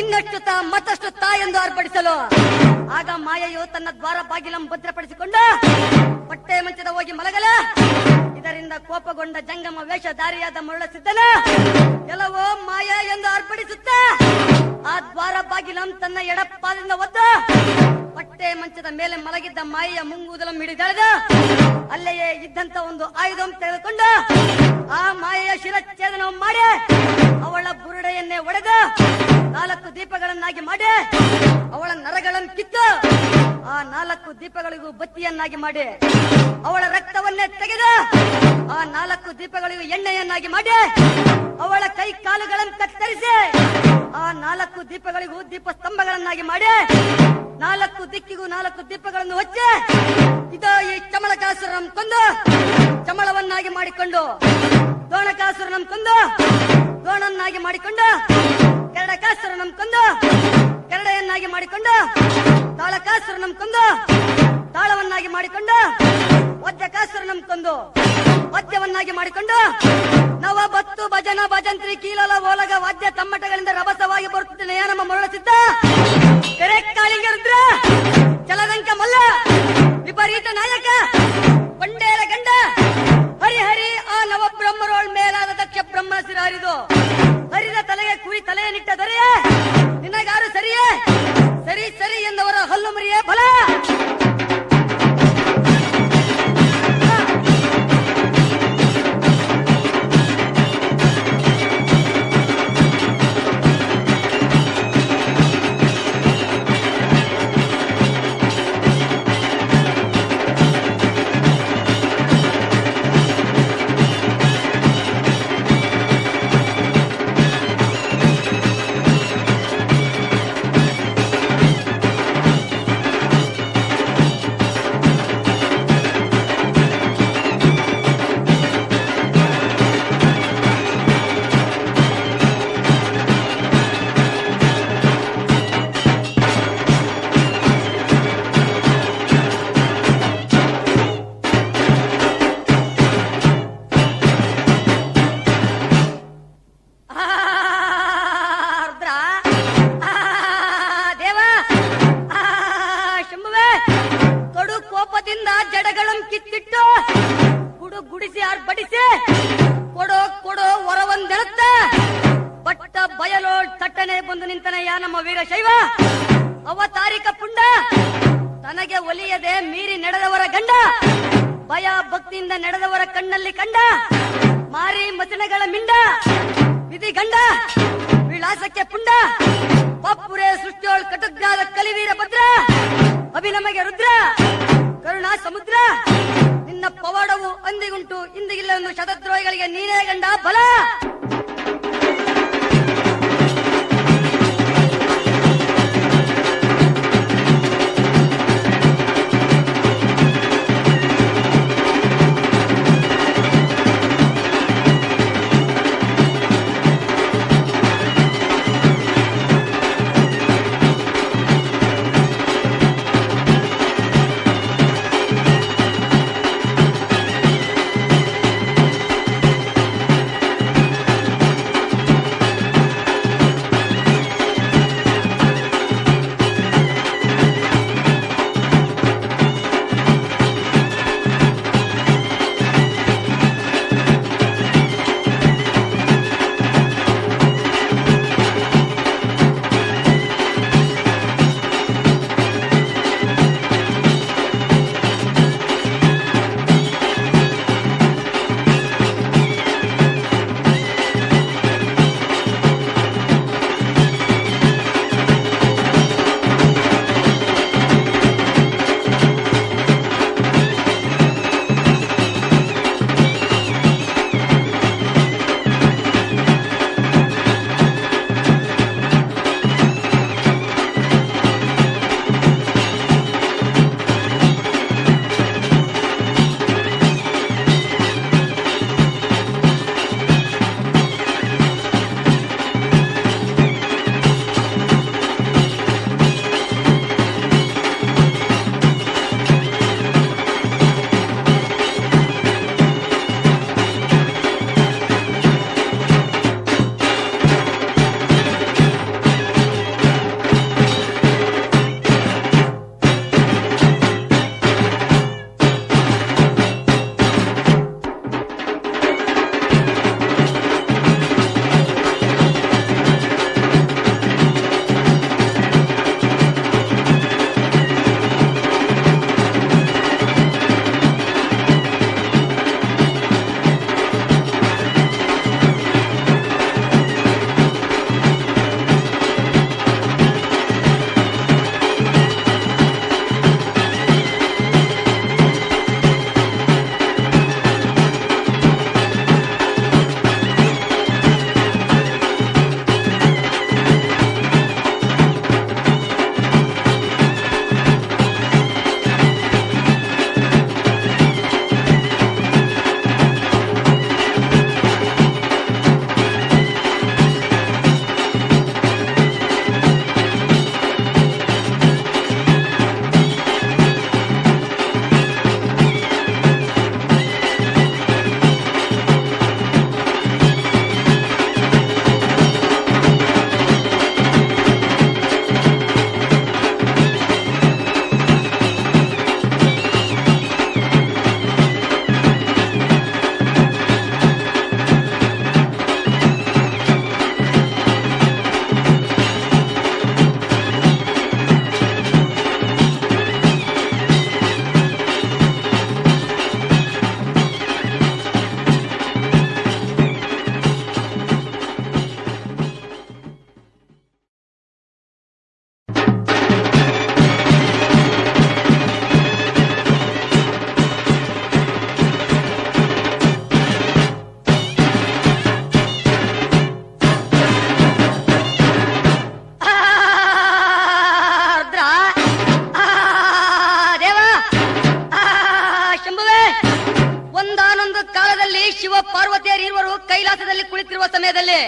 ಇನ್ನಷ್ಟು ಮತ್ತಷ್ಟು ಎಂದು ಅರ್ಪಡಿಸಲು ಆಗ ಮಾಯೆಯು ತನ್ನ ದ್ವಾರ ಬಾಗಿಲನ್ನು ಭದ್ರಪಡಿಸಿಕೊಂಡು ಹೊಟ್ಟೆ ಮಂಚದ ಹೋಗಿ ಮಲಗಲ. ಇದರಿಂದ ಕೋಪಗೊಂಡ ಜಂಗಮ ವೇಷಧಾರಿಯಾದ ಮರುಳಸಿದ್ದನು ಎಲ್ಲವೋ ಮಾಯೆ ಎಂದು ಅರ್ಪಡಿಸುತ್ತ ಆ ದ್ವಾರ ಬಾಗಿಲನ್ನು ತನ್ನ ಎಡಪಾದದಿಂದ ಒದ್ದು ಹೊಟ್ಟೆ ಮಂಚದ ಮೇಲೆ ಮಲಗಿದ್ದ ಮಾಯೆಯ ಮುಂಗೂದಲನ್ನು ಹಿಡಿದೆಳೆದು ಅಲ್ಲೆಯೇ ಇದ್ದಂತ ಒಂದು ಆಯುಧವನ್ನು ತೆಗೆದುಕೊಂಡು ಆ ಮಾಯೆಯ ಶಿರಚ್ಛೇದನ ಮಾಡಿ ಅವಳ ಬುರುಡೆಯನ್ನೇ ಒಡೆದು 4 ದೀಪಗಳನ್ನಾಗಿ ಮಾಡಿ ಅವಳ ನರಗಳನ್ನು ಕಿತ್ತು ಆ 4 ದೀಪಗಳಿಗೂ ಬತ್ತಿಯನ್ನಾಗಿ ಮಾಡಿ ಅವಳ ರಕ್ತವನ್ನೇ ತೆಗೆದು ಆ 4 ದೀಪಗಳಿಗೂ ಎಣ್ಣೆಯನ್ನಾಗಿ ಮಾಡಿ ಅವಳ ಕೈ ಕಾಲುಗಳನ್ನು ಕತ್ತರಿಸಿ ಆ 4 ದೀಪಗಳಿಗೂ ದೀಪ ಸ್ತಂಭಗಳನ್ನಾಗಿ ಮಾಡಿ 4 ದಿಕ್ಕಿಗೂ 4 ದೀಪಗಳನ್ನು ಹಚ್ಚಿ ಇದು ಈ ಚಮಳಕಾಸುರನ ಕೊಂದು ಚಮಳವನ್ನಾಗಿ ಮಾಡಿಕೊಂಡು ಗೋಣಕಾಸುರನ ಕೊಂದು ಗೋಣನ್ನಾಗಿ ಮಾಡಿಕೊಂಡು ಕರಡಕಾಸುರನ ಕೊಂದು ಕರಡೆಯನ್ನಾಗಿ ಮಾಡಿಕೊಂಡು ತಾಳಕಾಸುರನ ಕೊಂದು ತಾಳವನ್ನಾಗಿ ಮಾಡಿಕೊಂಡು ವಜ್ರಕಾಸುರನ ಕೊಂದು ವಾದ್ಯವನ್ನಾಗಿ ಮಾಡಿಕೊಂಡು ನವಬತ್ತು ಭಜನ ಭಜಂತ್ರಿ ಕೀಲಲ ಓಲಗ ವಾದ್ಯ ತಮ್ಮಟಗಳಿಂದ ರಭಸವಾಗಿ ಬರುತ್ತಿದ್ದೇನೆ ನಮ್ಮ ಮರುಳಸಿದ್ದ ಕೆರೆ ಕಾಳಿಂಗ ರುದ್ರ ಚಲದಂಕ ಮಲ್ಲ ವಿಪರೀತ ನಾಯಕ ಕೊಂಡೇಲ ಗಂಡ ಹರಿಹರಿ ಆ ನವಬ್ರಹ್ಮರೋಳ್ ಮೇಲಾದ ದಕ್ಷ ಬ್ರಹ್ಮ ಸಿರ ಹರಿದು ಹರಿದ ತಲೆಗೆ ಕುರಿ ತಲೆಯನ್ನಿಟ್ಟ ದೊರೆಯೇ ನಿನಗಾರು ಸರಿಯೇ ಸರಿ ಸರಿ ಎಂದವರ ಹಲ್ಲು ಮರಿಯೇ ಬಲ ನಮ್ಮ ವೀರಶೈವ ಅವತಾರಿಕ ಪುಂಡ, ತನಗೆ ಒಲಿಯದೆ ಮೀರಿ ನಡೆದವರ ಗಂಡ, ಭಯ ಭಕ್ತಿಯಿಂದ ನಡೆದವರ ಕಣ್ಣಲ್ಲಿ ಕಂಡ ಮಾರಿ ಮಸಣಗಳ ಮಿಂಡ, ವಿಧಿ ಗಂಡ ವಿಳಾಸಕ್ಕೆ ಪುಂಡ, ಪಪ್ಪುರೆ ಸೃಷ್ಟಿಯೋಳ್ ಕಟುಜ್ಞಾದ ಕಲಿವೀರ ಭದ್ರ, ಅಭಿನಮಗೆ ರುದ್ರ ಕರುಣಾ ಸಮುದ್ರ, ನಿನ್ನ ಪವಾಡವು ಅಂದಿಗುಂಟು ಇಂದಿಗಿಲ್ಲ ಎಂದು ಶತದ್ರೋಹಿಗಳಿಗೆ ನೀನೇ ಗಂಡ ಬಲ. ಕೈಲಾಸದಲ್ಲಿ ಕುಳಿತಿರುವ ಸಮಯದಲ್ಲಿ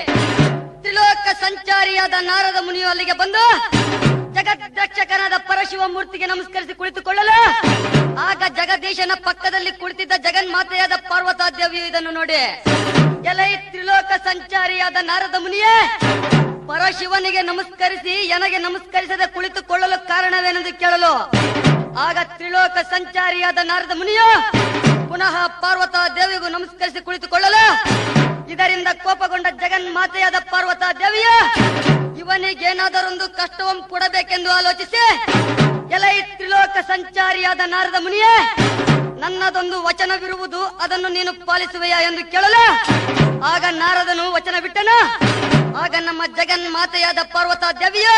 ತ್ರಿಲೋಕ ಸಂಚಾರಿಯಾದ ನಾರದ ಮುನಿಯು ಅಲ್ಲಿಗೆ ಬಂದು ಜಗದ್ರಕ್ಷಕನಾದ ಪರಶಿವ ಮೂರ್ತಿಗೆ ನಮಸ್ಕರಿಸಿ ಕುಳಿತುಕೊಳ್ಳಲು ಆಗ ಜಗದೀಶನ ಪಕ್ಕದಲ್ಲಿ ಕುಳಿತಿದ್ದ ಜಗನ್ಮಾತೆಯಾದ ಪಾರ್ವತಾದೇವಿಯು ಇದನ್ನು ನೋಡಿ, ಎಲೈ ತ್ರಿಲೋಕ ಸಂಚಾರಿಯಾದ ನಾರದ ಮುನಿಯೇ, ಪರಶಿವನಿಗೆ ನಮಸ್ಕರಿಸಿ ನನಗೆ ನಮಸ್ಕರಿಸದೆ ಕುಳಿತುಕೊಳ್ಳಲು ಕಾರಣವೇನೆಂದು ಕೇಳಲು ಆಗ ತ್ರಿಲೋಕ ಸಂಚಾರಿಯಾದ ನಾರದ ಮುನಿಯು ಪುನಃ ಪಾರ್ವತಾ ದೇವಿಗೂ ನಮಸ್ಕರಿಸಿ ಕುಳಿತುಕೊಳ್ಳಲು ಇದರಿಂದ ಕೋಪಗೊಂಡ ಜಗನ್ಮಾತೆಯಾದ ಪಾರ್ವತಾ ದೇವಿಯು ಇವನಿಗೇನಾದರೊಂದು ಕಷ್ಟವನ್ನು ಕೊಡಬೇಕೆಂದು ಆಲೋಚಿಸಿ, ಎಲೈ ತ್ರಿಲೋಕ ಸಂಚಾರಿಯಾದ ನಾರದ ಮುನಿಯೇ, ನನ್ನದೊಂದು ವಚನವಿರುವುದು, ಅದನ್ನು ನೀನು ಪಾಲಿಸುವೆಯಾ ಎಂದು ಕೇಳಲು ಆಗ ನಾರದನು ವಚನ ಬಿಟ್ಟನ. ಆಗ ನಮ್ಮ ಜಗನ್ಮಾತೆಯಾದ ಪಾರ್ವತಾ ದೇವಿಯು,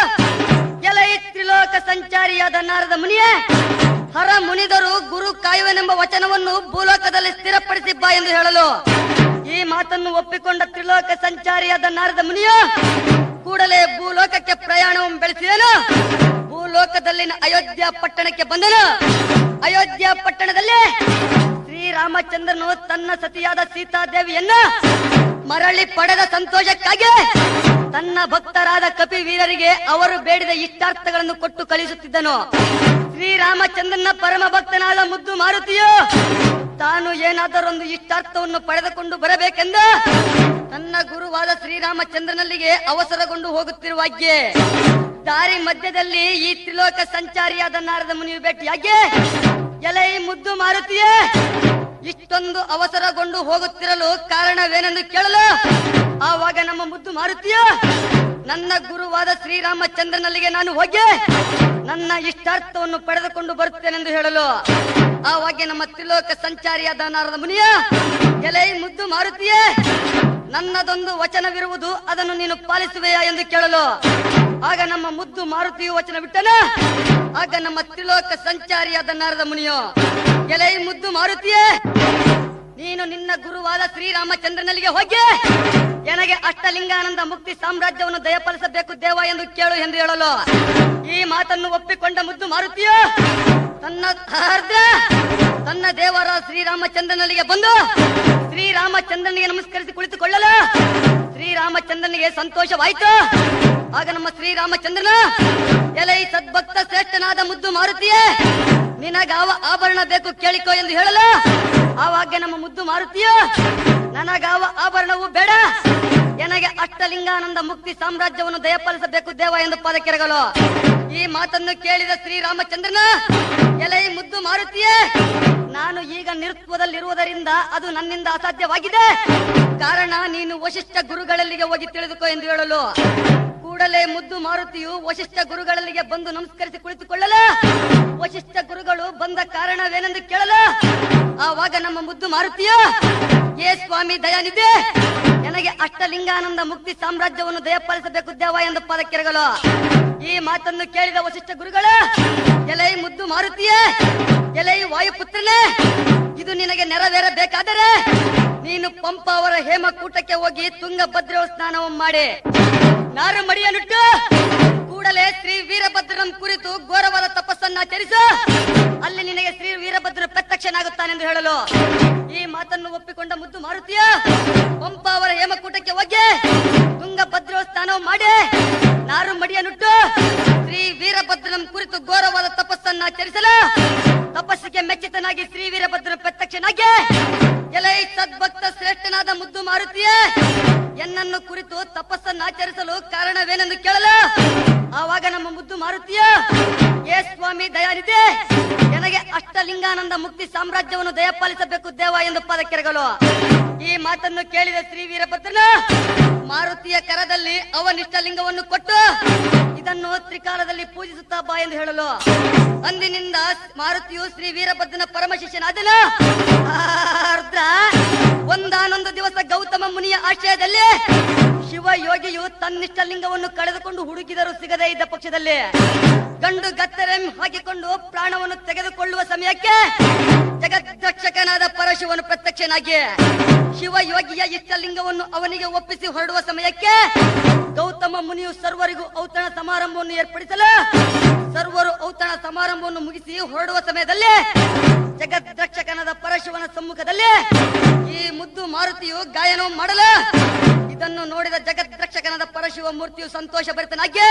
ಎಲೈ ತ್ರಿಲೋಕ ಸಂಚಾರಿಯಾದ ನಾರದ ಮುನಿಯೇ, ಹರ ಮುನಿದರು ಗುರು ಕಾಯುವನೆಂಬ ವಚನವನ್ನು ಭೂಲೋಕದಲ್ಲಿ ಸ್ಥಿರಪಡಿಸಿ ಬಾ ಎಂದು ಹೇಳಲು ಈ ಮಾತನ್ನು ಒಪ್ಪಿಕೊಂಡ ತ್ರಿಲೋಕ ಸಂಚಾರಿಯಾದ ನಾರದ ಮುನಿಯು ಕೂಡಲೇ ಭೂಲೋಕಕ್ಕೆ ಪ್ರಯಾಣವನ್ನು ಬೆಳೆಸಿದನು. ಭೂಲೋಕದಲ್ಲಿನ ಅಯೋಧ್ಯ ಪಟ್ಟಣಕ್ಕೆ ಬಂದನು. ಅಯೋಧ್ಯ ಪಟ್ಟಣದಲ್ಲಿ ಶ್ರೀರಾಮಚಂದ್ರನು ತನ್ನ ಸತಿಯಾದ ಸೀತಾದೇವಿಯನ್ನ ಮರಳಿ ಪಡೆದ ಸಂತೋಷಕ್ಕಾಗಿ ತನ್ನ ಭಕ್ತರಾದ ಕಪಿವೀರರಿಗೆ ಅವರು ಬೇಡಿದ ಇಷ್ಟಾರ್ಥಗಳನ್ನು ಕೊಟ್ಟು ಕಳಿಸುತ್ತಿದ್ದನು. ಶ್ರೀರಾಮಚಂದ್ರನ ಪರಮ ಭಕ್ತನಾದ ಮುದ್ದು ಮಾರುತಿಯು ತಾನು ಏನಾದರೊಂದು ಇಷ್ಟಾರ್ಥವನ್ನು ಪಡೆದುಕೊಂಡು ಬರಬೇಕೆಂದು ತನ್ನ ಗುರುವಾದ ಶ್ರೀರಾಮಚಂದ್ರನಲ್ಲಿಗೆ ಅವಸರಗೊಂಡು ಹೋಗುತ್ತಿರುವಾಗೆ ದಾರಿ ಮಧ್ಯದಲ್ಲಿ ಈ ತ್ರಿಲೋಕ ಸಂಚಾರಿಯಾದ ನಾರದ ಮುನಿಯು ಭೇಟಿಯಾಗಿ, ಎಲೈ ಮುದ್ದು ಮಾರುತಿಯೇ, ಇಷ್ಟೊಂದು ಅವಸರಗೊಂಡು ಹೋಗುತ್ತಿರಲು ಕಾರಣವೇನೆಂದು ಕೇಳಲು ಆವಾಗ ನಮ್ಮ ಮುದ್ದು ಮಾರುತಿಯು, ನನ್ನ ಗುರುವಾದ ಶ್ರೀರಾಮಚಂದ್ರನಲ್ಲಿಗೆ ನಾನು ಹೋಗಿ ನನ್ನ ಇಷ್ಟಾರ್ಥವನ್ನು ಪಡೆದುಕೊಂಡು ಬರುತ್ತೇನೆಂದು ಹೇಳಲು ಆವಾಗ ನಮ್ಮ ತ್ರಿಲೋಕ ಸಂಚಾರಿಯಾದ ನಾರದ ಮುನಿಯ, ಎಲೈ ಮುದ್ದು ಮಾರುತಿಯೇ, ನನ್ನದೊಂದು ವಚನವಿರುವುದು, ಅದನ್ನು ನೀನು ಪಾಲಿಸುವೆಯಾ ಎಂದು ಕೇಳಲು ಆಗ ನಮ್ಮ ಮುದ್ದು ಮಾರುತಿಯು ವಚನ ಬಿಟ್ಟನ. ಆಗ ನಮ್ಮ ತ್ರಿಲೋಕ ಸಂಚಾರಿಯಾದ ನಾರದ ಮುನಿಯು, ಎಲೈ ಮುದ್ದು ಮಾರುತಿಯೇ, ನೀನು ನಿನ್ನ ಗುರುವಾದ ಶ್ರೀರಾಮಚಂದ್ರನಲ್ಲಿಗೆ ಹೋಗಿ ನನಗೆ ಅಷ್ಟಲಿಂಗಾನಂದ ಮುಕ್ತಿ ಸಾಮ್ರಾಜ್ಯವನ್ನು ದಯಪಾಲಿಸಬೇಕು ದೇವ ಎಂದು ಕೇಳು ಎಂದು ಹೇಳಲು ಈ ಮಾತನ್ನು ಒಪ್ಪಿಕೊಂಡ ಮುದ್ದು ಮಾರುತಿಯು ತನ್ನ ದೇವರ ಶ್ರೀರಾಮಚಂದ್ರನಲ್ಲಿಗೆ ಬಂದು ಶ್ರೀರಾಮಚಂದ್ರನಿಗೆ ನಮಸ್ಕರಿಸಿ ಕುಳಿತುಕೊಳ್ಳಲು ಶ್ರೀರಾಮಚಂದ್ರನಿಗೆ ಸಂತೋಷವಾಯಿತು. ಆಗ ನಮ್ಮ ಶ್ರೀರಾಮಚಂದ್ರನ, ಎಲೈ ಸದ್ಭಕ್ತ ಶ್ರೇಷ್ಠನಾದ ಮುದ್ದು ಮಾರುತಿಯೇ, ನಿನಗಾವ ಆಭರಣ ಬೇಕು ಕೇಳಿಕೋ ಎಂದು ಹೇಳಲು ಆವಾಗ ನಮ್ಮ ಮುದ್ದು ಮಾರುತಿಯು, ನನಗಾವ ಆಭರಣವು ಬೇಡ, ನನಗೆ ಅಷ್ಟಲಿಂಗಾನಂದ ಮುಕ್ತಿ ಸಾಮ್ರಾಜ್ಯವನ್ನು ದಯಪಾಲಿಸಬೇಕು ದೇವ ಎಂದು ಪಾದಕ್ಕೆರಗಲು ಈ ಮಾತನ್ನು ಕೇಳಿದ ಶ್ರೀರಾಮಚಂದ್ರನ, ಎಲೈ ಮುದ್ದು ಮಾರುತಿಯೇ, ನಾನು ಈಗ ನಿರ್ತ್ವದಲ್ಲಿರುವುದರಿಂದ ಅದು ನನ್ನಿಂದ ಅಸಾಧ್ಯವಾಗಿದೆ. ಕಾರಣ ನೀನು ವಶಿಷ್ಠ ಗುರುಗಳಲ್ಲಿಗೆ ಹೋಗಿ ತಿಳಿದುಕೋ ಎಂದು ಹೇಳಲು ಕೂಡಲೇ ಮುದ್ದು ಮಾರುತಿಯು ವಶಿಷ್ಠ ಗುರುಗಳಲ್ಲಿಗೆ ಬಂದು ನಮಸ್ಕರಿಸಿ ಕುಳಿತುಕೊಳ್ಳಲು ವಶಿಷ್ಠ ಗುರುಗಳು ಬಂದ ಕಾರಣವೇನೆಂದು ಕೇಳಲು ಆವಾಗ ನಮ್ಮ ಮುದ್ದು ಮಾರುತಿಯು, ಏ ಸ್ವಾಮಿ ದಯಾನಿಧಿ, ನನಗೆ ಅಷ್ಟಲಿಂಗಾನಂದ ಮುಕ್ತಿ ಸಾಮ್ರಾಜ್ಯವನ್ನು ದಯಪಾಲಿಸಬೇಕು ದೇವ ಎಂದು ಪಾದಕ್ಕೆರಗಲು ಈ ಮಾತನ್ನು ಕೇಳಿದ ವಶಿಷ್ಠ ಗುರುಗಳು, ಎಲೈ ಮುದ್ದು ಮಾರುತಿಯೇ, ಎಲೈ ವಾಯುಪುತ್ರನೇ, ಇದು ನಿನಗೆ ನೆರವೇರಬೇಕಾದರೆ ನೀನು ಪಂಪ ಅವರ ಹೇಮಕೂಟಕ್ಕೆ ಹೋಗಿ ತುಂಗಭದ್ರ ಸ್ನಾನವನ್ನು ಮಾಡಿ ನಾರು ಮಡಿಯನ್ನುಟ್ಟು ಕೂಡಲೇ ಶ್ರೀ ವೀರಭದ್ರನ ಕುರಿತು ಘೋರವಾದ ತಪಸ್ಸನ್ನು ಆಚರಿಸು. ಅಲ್ಲಿ ನಿನಗೆ ಶ್ರೀ ವೀರಭದ್ರ ಪ್ರತ್ಯಕ್ಷನಾಗುತ್ತಾನೆಂದು ಹೇಳಲು ಈ ಮಾತನ್ನು ಒಪ್ಪಿಕೊಂಡ ಮುದ್ದು ಮಾರುತಿಯ ಪಂಪ ಅವರ ಹೇಮಕೂಟಕ್ಕೆ ಹೋಗಿ ತುಂಗಭದ್ರ ಸ್ನಾನ ಮಾಡಿ ನಾರು ಮಡಿಯನ್ನುಟ್ಟು ಶ್ರೀ ವೀರಭದ್ರನ ಕುರಿತು ಘೋರವಾದ ತಪಸ್ಸನ್ನು ಆಚರಿಸಲು ತಪಸ್ಸಿಗೆ ಮೆಚ್ಚಿತನಾಗಿ ಶ್ರೀ ವೀರಭದ್ರ ಪ್ರತ್ಯಕ್ಷನಾಗಿ, ಎಲೈ ಸದ್ಭಕ್ತ ಶ್ರೇಷ್ಠನಾದ ಮುದ್ದು ಮಾರುತಿಯೇ, ಎನ್ನನ್ನು ಕುರಿತು ತಪಸ್ಸನ್ನು ಆಚರಿಸಲು ಕಾರಣವೇನೆಂದು ಕೇಳಲು ಆವಾಗ ನಮ್ಮ ಮುದ್ದು ಮಾರುತಿಯ, ಏ ಸ್ವಾಮಿ ದಯಾನಿಧಿ, ನನಗೆ ಅಷ್ಟಲಿಂಗಾನಂದ ಮುಕ್ತಿ ಸಾಮ್ರಾಜ್ಯವನ್ನು ದಯಪಾಲಿಸಬೇಕು ದೇವ ಎಂದು ಪಾದಕ್ಕೆರಗಲು ಈ ಮಾತನ್ನು ಕೇಳಿದ ಶ್ರೀ ವೀರಭದ್ರನ ಮಾರುತಿಯ ಕರದಲ್ಲಿ ಅವನಿಷ್ಟ ಲಿಂಗವನ್ನು ಕೊಟ್ಟು ಇದನ್ನು ತ್ರಿಕಾಲದಲ್ಲಿ ಪೂಜಿಸುತ್ತಾ ಬಾ ಎಂದು ಹೇಳಲು ಅಂದಿನಿಂದ ಮಾರುತಿಯು ಶ್ರೀ ವೀರಭದ್ರನ ಪರಮ ಶಿಷ್ಯನಾದನು. ಒಂದಾನೊಂದು ದಿವಸ ಗೌತಮ ಮುನಿಯ ಆಶ್ರಯದಲ್ಲಿ ಶಿವಯೋಗಿಯು ತನ್ನಿಷ್ಟ ಲಿಂಗವನ್ನು ಕಳೆದುಕೊಂಡು ಹುಡುಕಿದರೂ ಸಿಗದೇ ಇದ್ದ ಪಕ್ಷದಲ್ಲಿ ಗಂಡು ಗತ್ತರೆ ಹಾಕಿಕೊಂಡು ಪ್ರಾಣವನ್ನು ತೆಗೆದುಕೊಳ್ಳುವ ಸಮಯಕ್ಕೆ ಜಗದ್ರಕ್ಷಕನಾದ ಪರಶಿವನು ಪ್ರತ್ಯಕ್ಷನಾಗಿ ಶಿವಯೋಗಿಯ ಇಷ್ಟಲಿಂಗವನ್ನು ಅವನಿಗೆ ಒಪ್ಪಿಸಿ ಹೊರಡುವ ಸಮಯಕ್ಕೆ ಗೌತಮ ಮುನಿಯು ಸರ್ವರಿಗೂ ಔತಣ ಸಮಾರಂಭವನ್ನು ಏರ್ಪಡಿಸಲು ಸರ್ವರು ಔತಣ ಸಮಾರಂಭವನ್ನು ಮುಗಿಸಿ ಹೊರಡುವ ಸಮಯದಲ್ಲಿ ಜಗದ್ರಕ್ಷಕನಾದ ಪರಶಿವನ ಸಮ್ಮುಖದಲ್ಲಿ ಈ ಮುದ್ದು ಮಾರುತಿಯು ಗಾಯನ ಮಾಡಲು ಇದನ್ನು ನೋಡಿದ ಜಗದ್ರಕ್ಷಕನಾದ ಪರಶಿವ ಮೂರ್ತಿಯು ಸಂತೋಷ ಭರಿತನಾಗಿ,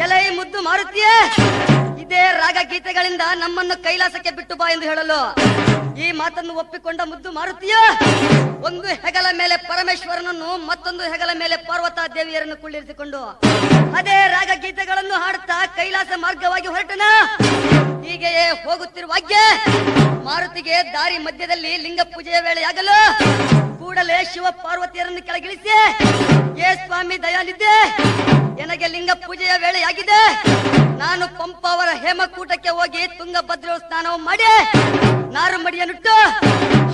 ಎಲೈ ಮುದ್ದು ಮಾರುತಿಯೇ, ಇದೇ ರಾಗ ಗೀತೆಗಳಿಂದ ನಮ್ಮನ್ನು ಕೈಲಾಸಕ್ಕೆ ಬಿಟ್ಟು ಬಾ ಎಂದು ಹೇಳಲು ಈ ಮಾತನ್ನು ಒಪ್ಪಿಕೊಂಡ ಮುದ್ದು ಮಾರುತಿಯು ಒಂದು ಹೆಗಲ ಮೇಲೆ ಪರಮೇಶ್ವರನನ್ನು ಮತ್ತೊಂದು ಹೆಗಲ ಮೇಲೆ ಪಾರ್ವತಾ ದೇವಿಯರನ್ನು ಕುಳ್ಳಿರಿಸಿಕೊಂಡು ಅದೇ ರಾಗ ಗೀತೆಗಳನ್ನು ಹಾಡುತ್ತಾ ಕೈಲಾಸ ಮಾರ್ಗವಾಗಿ ಹೊರಟನ. ಹೀಗೆಯೇ ಹೋಗುತ್ತಿರುವಾಗೆ ಮಾರುತಿಗೆ ದಾರಿ ಮಧ್ಯದಲ್ಲಿ ಲಿಂಗ ಪೂಜೆಯ ವೇಳೆಯಾಗಲು ಕೂಡಲೇ ಶಿವ ಪಾರ್ವತಿಯರನ್ನು ಕೆಳಗಿಳಿಸಿ, ಏ ಸ್ವಾಮಿ ದಯಾನಿಧಿ, ನನಗೆ ಲಿಂಗ ಪೂಜೆಯ ವೇಳೆಯಾಗಿದೆ. ನಾನು ಪಂಪ ಅವರ ಹೇಮಕೂಟಕ್ಕೆ ಹೋಗಿ ತುಂಗಭದ್ರ ಸ್ನಾನ ಮಾಡಿ ನಾರು ಮಡಿಯನ್ನುಟ್ಟು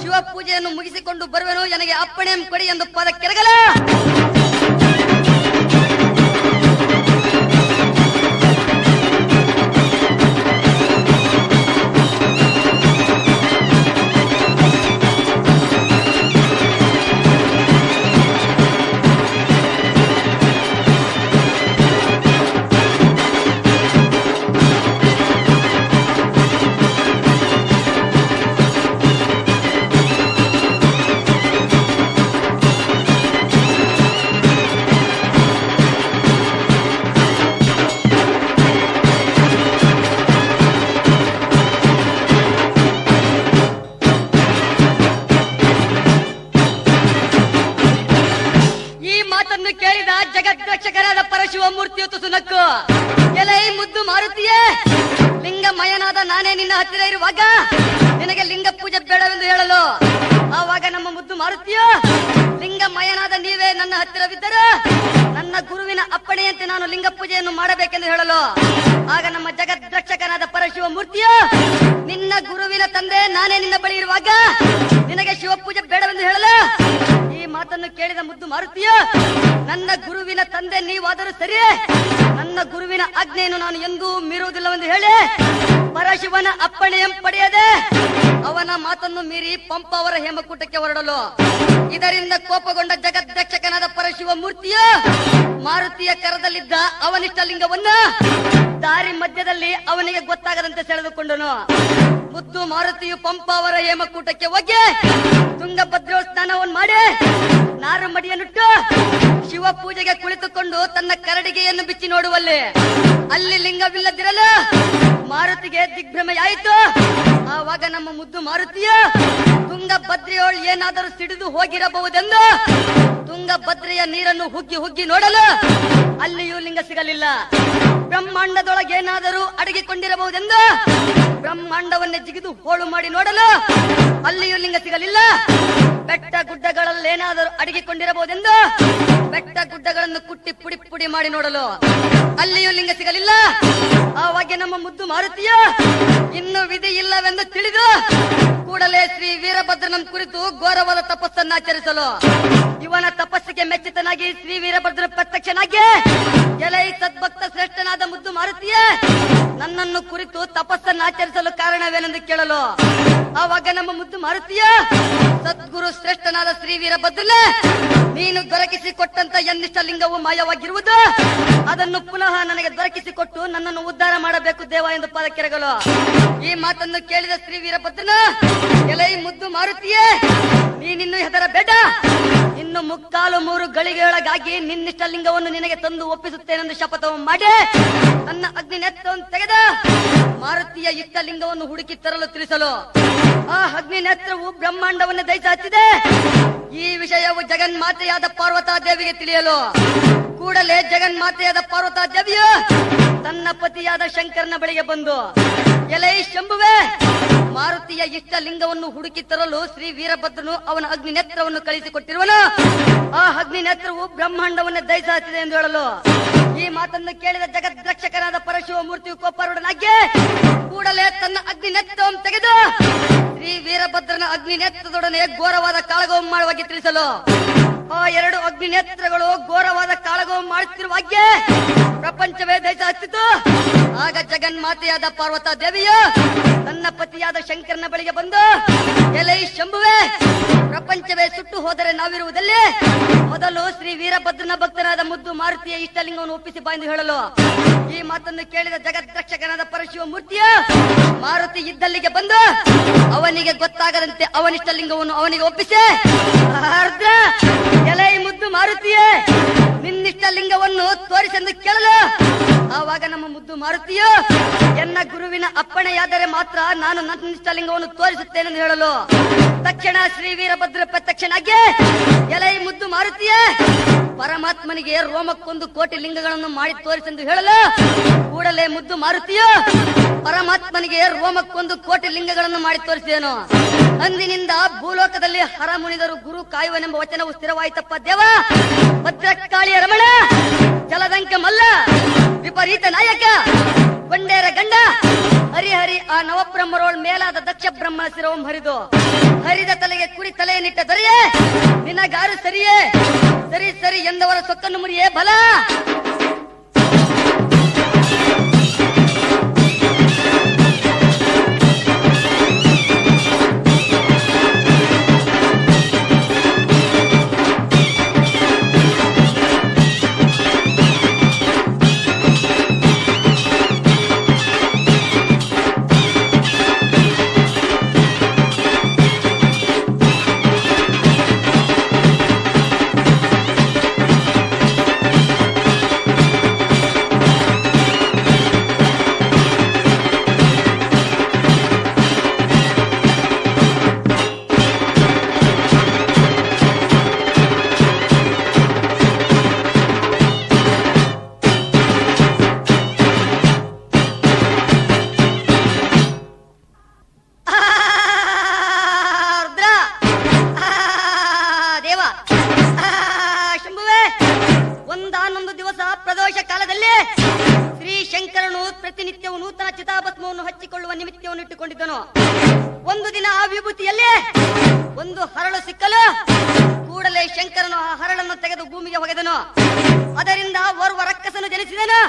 ಶಿವ ಪೂಜೆಯನ್ನು ಮುಗಿಸಿಕೊಂಡು ಬರುವೆನು. ನನಗೆ ಅಪ್ಪಣೆ ಕೊಡಿ ಎಂದು ಪದಕ್ಕೆರಗಲ. ಕೇಳಿದ ಜಗದ್ರಕ್ಷಕರಾದ ಪರಶಿವ ಮೂರ್ತಿಯು ತುಸುನಕ್ಕು, ಎಲೈ ಮುದ್ದು ಮಾರುತಿಯೇ, ಲಿಂಗಮಯನಾದ ನಾನೇ ನಿನ್ನ ಹತ್ತಿರ ಇರುವಾಗ ನಿನಗೆ ಲಿಂಗ ಪೂಜೆ ಬೇಡವೆಂದು ಹೇಳಲು, ಆವಾಗ ನಮ್ಮ ಮುದ್ದು ಮಾರುತಿಯು ಲಿಂಗಮಯನಾದ ನೀವೇ ನನ್ನ ಹತ್ತಿರವಿದ್ದರೂ ನನ್ನ ಗುರುವಿನ ಅಪ್ಪಣೆಯಂತೆ ನಾನು ಲಿಂಗ ಪೂಜೆಯನ್ನು ಮಾಡಬೇಕೆಂದು ಹೇಳಲು, ಆಗ ನಮ್ಮ ಜಗದ್ರಕ್ಷಕನಾದ ಪರಶಿವ ಮೂರ್ತಿಯು ನಿನ್ನ ಗುರುವಿನ ತಂದೆ ನಾನೇ ನಿನ್ನ ಬಳಿ ಇರುವಾಗ ನಿನಗೆ ಶಿವ ಪೂಜೆ ಬೇಡವೆಂದು ಹೇಳಲು, ಈ ಮಾತನ್ನು ಕೇಳಿದ ಮುದ್ದು ಮಾರುತಿಯು ನನ್ನ ಗುರುವಿನ ತಂದೆ ನೀವಾದರೂ ಸರಿ, ನನ್ನ ಗುರುವಿನ ಆಜ್ಞೆಯನ್ನು ನಾನು ಎಂದೂ ಮೀರುವುದಿಲ್ಲವೆಂದು ಹೇಳಿ ಪರಶಿವನ ಅಪ್ಪಣೆಯನ್ನು ಪಡೆಯದೆ ಅವನ ಮಾತನ್ನು ಮೀರಿ ಪಂಪ ಅವರ ಹೇಮಕೂಟಕ್ಕೆ ಹೊರಡಲು, ಇದರಿಂದ ಕೋಪಗೊಂಡ ಜಗದ್ರಕ್ಷಕನಾದ ಪರಶಿವ ಮೂರ್ತಿಯು ಮಾರುತಿಯ ಕರದಲ್ಲಿದ್ದ ಅವನಿಷ್ಟ ಲಿಂಗವನ್ನು ದಾರಿ ಮಧ್ಯದಲ್ಲಿ ಅವನಿಗೆ ಗೊತ್ತಾಗದಂತೆ ಸೆಳೆದುಕೊಂಡನು. ಮುದ್ದು ಮಾರುತಿಯು ಪಂಪ ಅವರ ಹೇಮಕೂಟಕ್ಕೆ ಹೋಗಿ ತುಂಗಭದ್ರೋ ಸ್ನಾನವನ್ನು ಮಾಡಿ ನಾರು ಮಡಿಯನ್ನುಟ್ಟು ಶಿವ ಪೂಜೆಗೆ ಕುಳಿತುಕೊಂಡು ತನ್ನ ಕರಡಿಗೆಯನ್ನು ಬಿಚ್ಚಿ ನೋಡುವಲ್ಲಿ ಅಲ್ಲಿ ಲಿಂಗವಿಲ್ಲದಿರಲು ಮಾರುತಿಗೆ ದಿಗ್ಭ್ರಮೆಯಾಯಿತು. ಆವಾಗ ನಮ್ಮ ಮುದ್ದು ಮಾರುತಿಯು ತುಂಗಭದ್ರೆಯೋಳು ಏನಾದರೂ ಸಿಡಿದು ಹೋಗಿರಬಹುದೆಂದು ತುಂಗಭದ್ರೆಯ ನೀರನ್ನು ಹುಗ್ಗಿ ಹುಗ್ಗಿ ನೋಡಲು ಅಲ್ಲಿಯೂ ಲಿಂಗ ಸಿಗಲಿಲ್ಲ. ಬ್ರಹ್ಮಾಂಡದೊಳಗೇನಾದರೂ ಅಡಗಿಕೊಂಡಿರಬಹುದೆಂದು ಬ್ರಹ್ಮಾಂಡವನ್ನೇ ಜಿಗಿದು ಹೋಳು ಮಾಡಿ ನೋಡಲು ಅಲ್ಲಿಯೂ ಲಿಂಗ ಸಿಗಲಿಲ್ಲ. ಬೆಟ್ಟ ಗುಡ್ಡಗಳಲ್ಲೇನಾದರೂ ಅಡಗಿಕೊಂಡಿರಬಹುದೆಂದು ಬೆಟ್ಟ ಗುಡ್ಡಗಳನ್ನು ಕುಟ್ಟಿ ಪುಡಿ ಪುಡಿ ಮಾಡಿ ನೋಡಲು ಅಲ್ಲಿಯೂ ಲಿಂಗ ಸಿಗಲಿಲ್ಲ. ಆವಾಗ ನಮ್ಮ ಮುದ್ದು ಮಾರುತಿಯು ಇನ್ನು ವಿಧಿ ಇಲ್ಲವೆಂದು ತಿಳಿದು ಕೂಡಲೇ ಶ್ರೀ ವೀರಭದ್ರನ ಕುರಿತು ಘೋರವಾದ ತಪಸ್ಸನ್ನು ಆಚರಿಸಲು, ಇವನ ತಪಸ್ಸಿಗೆ ಮೆಚ್ಚಿತನಾಗಿ ಶ್ರೀ ವೀರಭದ್ರ ಪ್ರತ್ಯಕ್ಷನಾಗಿ ಎಲೈ ಸದ್ಭಕ್ತ ಶ್ರೇಷ್ಠನಾದ ಮುದ್ದು ಮಾರುತಿಯೇ, ನನ್ನನ್ನು ಕುರಿತು ತಪಸ್ಸನ್ನು ಆಚರಿಸಲು ಕಾರಣವೇನೆಂದು ಕೇಳಲು, ಆವಾಗ ನಮ್ಮ ಮುದ್ದು ಮಾರುತಿಯ ಸದ್ಗುರು ಶ್ರೇಷ್ಠನಾದ ಶ್ರೀ ವೀರಭದ್ರನೇ, ನೀನು ದೊರಕಿಸಿಕೊಟ್ಟಂತ ಎನ್ನಿಷ್ಟ ಲಿಂಗವು ಮಾಯವಾಗಿರುವುದು, ಅದನ್ನು ಪುನಃ ನನಗೆ ದೊರಕಿಸಿಕೊಟ್ಟು ನನ್ನನ್ನು ಉದ್ಧಾರ ಮಾಡಬೇಕು ದೇವ ಎಂದು ಪಾದಕ್ಕೆರಗಲು, ಈ ಮಾತನ್ನು ಕೇಳಿದ ಶ್ರೀ ವೀರಭದ್ರನ, ಎಲೈ ಮುದ್ದು ಮಾರುತಿಯೇ, ನೀನಿನ್ನು ಹೆದರಬೇಡ, ಇನ್ನು 3 ಗಳಿಗೆಯೊಳಗಾಗಿ ನಿನ್ನಿಷ್ಟ ಲಿಂಗವನ್ನು ನಿನಗೆ ತಂದು ಒಪ್ಪಿಸುತ್ತೇನೆಂದು ಶಪಥವನ್ನು ಮಾಡಿ ತನ್ನ ಅಗ್ನಿ ನೇತ್ರವನ್ನು ತೆಗೆದ ಮಾರುತಿಯ ಇಷ್ಟ ಲಿಂಗವನ್ನು ಹುಡುಕಿ ತರಲು ತಿಳಿಸಲು, ಆ ಅಗ್ನಿ ನೇತ್ರವು ಬ್ರಹ್ಮಾಂಡವನ್ನು ದಹಿಸಿ ಹಚ್ಚಿದೆ. ಈ ವಿಷಯವು ಜಗನ್ಮಾತೆಯಾದ ಪಾರ್ವತಾ ದೇವಿಗೆ ತಿಳಿಯಲು ಕೂಡಲೇ ಜಗನ್ಮಾತೆಯಾದ ಪಾರ್ವತಾ ದೇವಿಯು ತನ್ನ ಪತಿಯಾದ ಶಂಕರನ ಬಳಿಗೆ ಬಂದು, ಎಲೈ ಶಂಭುವೆ, ಮಾರುತಿಯ ಇಷ್ಟ ಲಿಂಗವನ್ನು ಹುಡುಕಿ ತರಲು ಶ್ರೀ ವೀರಭದ್ರನು ಅವನ ಅಗ್ನಿ ನೇತ್ರವನ್ನು ಕಳಿಸಿಕೊಟ್ಟಿರುವನು, ಆ ಅಗ್ನಿ ನೇತ್ರವು ಬ್ರಹ್ಮಾಂಡವನ್ನು ದಹಿಸಿ ಹಚ್ಚಿದೆ ಎಂದು ಹೇಳಲು, ಈ ಮಾತನ್ನು ಕೇಳಿದ ಜಗದ್ರಕ್ಷಕನಾದ ಪರಶಿವ ಮೂರ್ತಿಯು ಕೋಪರುಡನಾಗಿ ಕೂಡಲೇ ತನ್ನ ಅಗ್ನಿ ನೇತ್ರವನ್ನು ತೆಗೆದು ಶ್ರೀ ವೀರಭದ್ರನ ಅಗ್ನಿ ನೇತ್ರದೊಡನೆ ಘೋರವಾದ ಕಾಳಗವನ್ನು ಮಾಡುವಾಗಿ ತಿಳಿಸಲು, ಆ 2 ಅಗ್ನಿ ನೇತ್ರಗಳು ಘೋರವಾದ ಕಾಳಗವನ್ನು ಮಾಡುತ್ತಿರುವಾಗೆ ಪ್ರಪಂಚವೇ ದಹಿಸಿ ಹಚ್ಚಿತು. ಆಗ ಜಗನ್ಮಾತೆಯಾದ ಪಾರ್ವತಾ ದೇವಿಯು ತನ್ನ ಪತಿಯಾದ ಶಂಕರನ ಬಳಿಗೆ ಬಂದು, ಎಲೈ ಶಂಭುವೆ, ಪ್ರಪಂಚವೇ ಸುಟ್ಟು ಹೋದರೆ ನಾವಿರುವುದಲ್ಲಿ ಮೊದಲು ಶ್ರೀ ವೀರಭದ್ರನ ಭಕ್ತನಾದ ಮುದ್ದು ಮಾರುತಿಯ ಇಷ್ಟಲಿಂಗವನ್ನು ಒಪ್ಪಿಸಿ ಬಾ ಎಂದು ಹೇಳಲು, ಈ ಮಾತನ್ನು ಕೇಳಿದ ಜಗದ್ರಕ್ಷಕನಾದ ಪರಶಿವ ಮೂರ್ತಿಯ ಮಾರುತಿ ಇದ್ದಲ್ಲಿಗೆ ಬಂದು ಅವನಿಗೆ ಗೊತ್ತಾಗದಂತೆ ಅವನಿಷ್ಟ ಲಿಂಗವನ್ನು ಅವನಿಗೆ ಒಪ್ಪಿಸಿ, ಆರ್ದ್ರ, ಎಲೈ ಮುದ್ದು ಮಾರುತಿಯೇ, ನಿನ್ನಿಷ್ಟ ಲಿಂಗವನ್ನು ತೋರಿಸೆಂದು ಕೇಳಲು, ಆವಾಗ ನಮ್ಮ ಮುದ್ದು ಮಾರುತಿಯು ಎನ್ನ ಗುರುವಿನ ಅಪ್ಪಣೆಯಾದರೆ ಮಾತ್ರ ನಾನು ನನ್ನಿಷ್ಟ ಲಿಂಗವನ್ನು ತೋರಿಸುತ್ತೇನೆಂದು ಹೇಳಲು, ತಕ್ಷಣ ಶ್ರೀ ವೀರಭದ್ರ ಪ್ರತ್ಯಕ್ಷನಾಗಿ, ಎಲೈ ಮುದ್ದು ಮಾರುತಿಯೇ, ಪರಮಾತ್ಮನಿಗೆ ರೋಮಕ್ಕೊಂದು 1 ಕೋಟಿ ಲಿಂಗಗಳನ್ನು ಮಾಡಿ ತೋರಿಸೆಂದು ಹೇಳಲು, ಕೂಡಲೇ ಮುದ್ದು ಮಾರುತಿಯು ಪರಮಾತ್ಮನಿಗೆ ರೋಮಕ್ಕೊಂದು 1 ಕೋಟಿ ಲಿಂಗಗಳನ್ನು ಮಾಡಿ ತೋರಿಸಿದನು. ಅಂದಿನಿಂದ ಭೂಲೋಕದಲ್ಲಿ ಹರ ಮುನಿದರು ಗುರು ಕಾಯುವನೆಂಬ ವಚನವು ಸ್ಥಿರವಾಯಿತಪ್ಪ ದೇವ. ಭದ್ರಕಾಳಿಯ ರಮಣ, ಜಲದಂಕ ಮಲ್ಲ, ವಿಪರೀತ ನಾಯಕ, ಬಂಡೇರ ಗಂಡ ಹರಿಹರಿ ಆ ನವಬ್ರಹ್ಮರೋಳ್ ಮೇಲಾದ ದಕ್ಷ ಬ್ರಹ್ಮನ ಶಿರವಂ ಹರಿದು ಹರಿದ ತಲೆಗೆ ಕುರಿ ತಲೆಯನ್ನಿಟ್ಟ ದೊರೆಯೇ ನಿನಗಾರು ಸರಿಯೇ, ಸರಿ ಸರಿ ಎಂದವರ ಸೊಕ್ಕನ್ನು ಮುರಿಯೇ ಬಲ. ಒಂದಾನೊಂದು ದಿವಸ ಪ್ರದೋಷ ಕಾಲದಲ್ಲಿ ಶ್ರೀ ಶಂಕರನು ಪ್ರತಿನಿತ್ಯವೂ ನೂತನ ಚಿತಾಭಸ್ಮವನ್ನು ಹಚ್ಚಿಕೊಳ್ಳುವ ನಿಮಿತ್ತವನ್ನು ಇಟ್ಟುಕೊಂಡಿದ್ದನು. ಒಂದು ದಿನ ಆ ವಿಭೂತಿಯಲ್ಲಿ ಒಂದು ಹರಳು ಸಿಕ್ಕಲು ಕೂಡಲೇ ಶಂಕರನು ಆ ಹರಳನ್ನು ತೆಗೆದು ಭೂಮಿಗೆ ಒಗೆದನು. ಅದರಿಂದ ಓರ್ವ ರಕ್ಕಸನು ಜನಿಸಿದನು.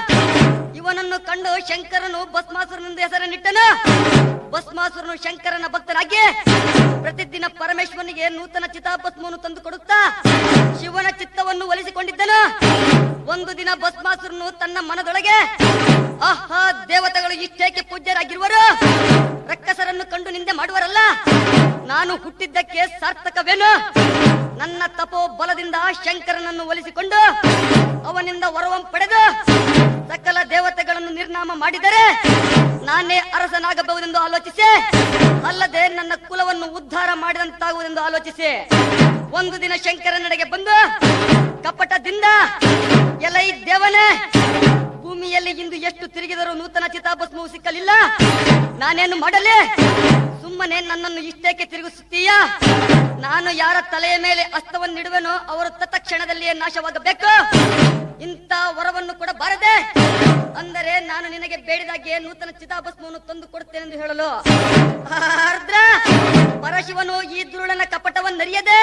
ಇವನನ್ನು ಕಂಡು ಶಂಕರನು ಭಸ್ಮಾಸುರನೆಂದು ಹೆಸರನ್ನಿಟ್ಟನು. ಭಸ್ಮಾಸುರನು ಶಂಕರನ ಭಕ್ತನಾಗಿ ಪ್ರತಿದಿನ ಪರಮೇಶ್ವರನಿಗೆ ನೂತನ ಚಿತಾಭಸ್ಮವನ್ನು ತಂದು ಕೊಡುತ್ತಾ ಶಿವನ ಚಿತ್ತವನ್ನು ಒಲಿಸಿಕೊಂಡಿದ್ದನು. ಒಂದು ದಿನ ಭಸ್ಮಾಸುರನು ತನ್ನ ಮನದೊಳಗೆ, ಆಹಾ, ದೇವತೆಗಳು ಇಷ್ಟೇಕೆ ಪೂಜ್ಯರಾಗಿರುವರು, ರಕ್ಕಸರನ್ನು ಕಂಡು ನಿಂದೆ ಮಾಡುವರಲ್ಲ, ನಾನು ಹುಟ್ಟಿದ್ದಕ್ಕೆ ಸಾರ್ಥಕವೇನು? ನನ್ನ ತಪೋ ಬಲದಿಂದ ಶಂಕರನನ್ನು ಒಲಿಸಿಕೊಂಡು ಅವನಿಂದ ವರವಂ ಪಡೆದು ಸಕಲ ದೇವತೆಗಳನ್ನು ನಿರ್ನಾಮ ಮಾಡಿದರೆ ನಾನೇ ಅರಸನಾಗಬಹುದೆಂದು ಆಲೋಚಿಸಿ, ಅಲ್ಲದೆ ನನ್ನ ಕುಲವನ್ನು ಉದ್ಧಾರ ಮಾಡಿದಂತಾಗುವುದೆಂದು ಆಲೋಚಿಸಿ ಒಂದು ದಿನ ಶಂಕರನೆಡೆಗೆ ಬಂದು ಕಪಟದಿಂದ, ಎಲೈ ದೇವನೇ, ಭೂಮಿಯಲ್ಲಿ ಇಂದು ಎಷ್ಟು ತಿರುಗಿದರೂ ನೂತನ ಚಿತಾಭಸ್ಮವು ಸಿಕ್ಕಲಿಲ್ಲ, ನಾನೇನು ಮಾಡಲಿ? ಸುಮ್ಮನೆ ನನ್ನನ್ನು ಇಷ್ಟೇಕೆ ತಿರುಗಿಸುತ್ತೀಯಾ? ನಾನು ಯಾರ ತಲೆಯ ಮೇಲೆ ಹಸ್ತವನ್ನಿಡುವೆನೋ ಅವರು ತತ್ಕ್ಷಣದಲ್ಲಿಯೇ ನಾಶವಾಗಬೇಕು. ಇಂಥ ವರವನ್ನು ಕೂಡ ಬಾರದೆ ಅಂದರೆ ನಾನು ನಿನಗೆ ಬೇಡಿದಾಗೆ ನೂತನ ಚಿತಾಭಸ್ಮವನ್ನು ತಂದು ಕೊಡುತ್ತೇನೆಂದು ಹೇಳಲು ಆರ್ದ್ರ ಪರಶಿವನು ಈ ದುರುಳನ ಕಪಟವನ್ನರಿಯದೆ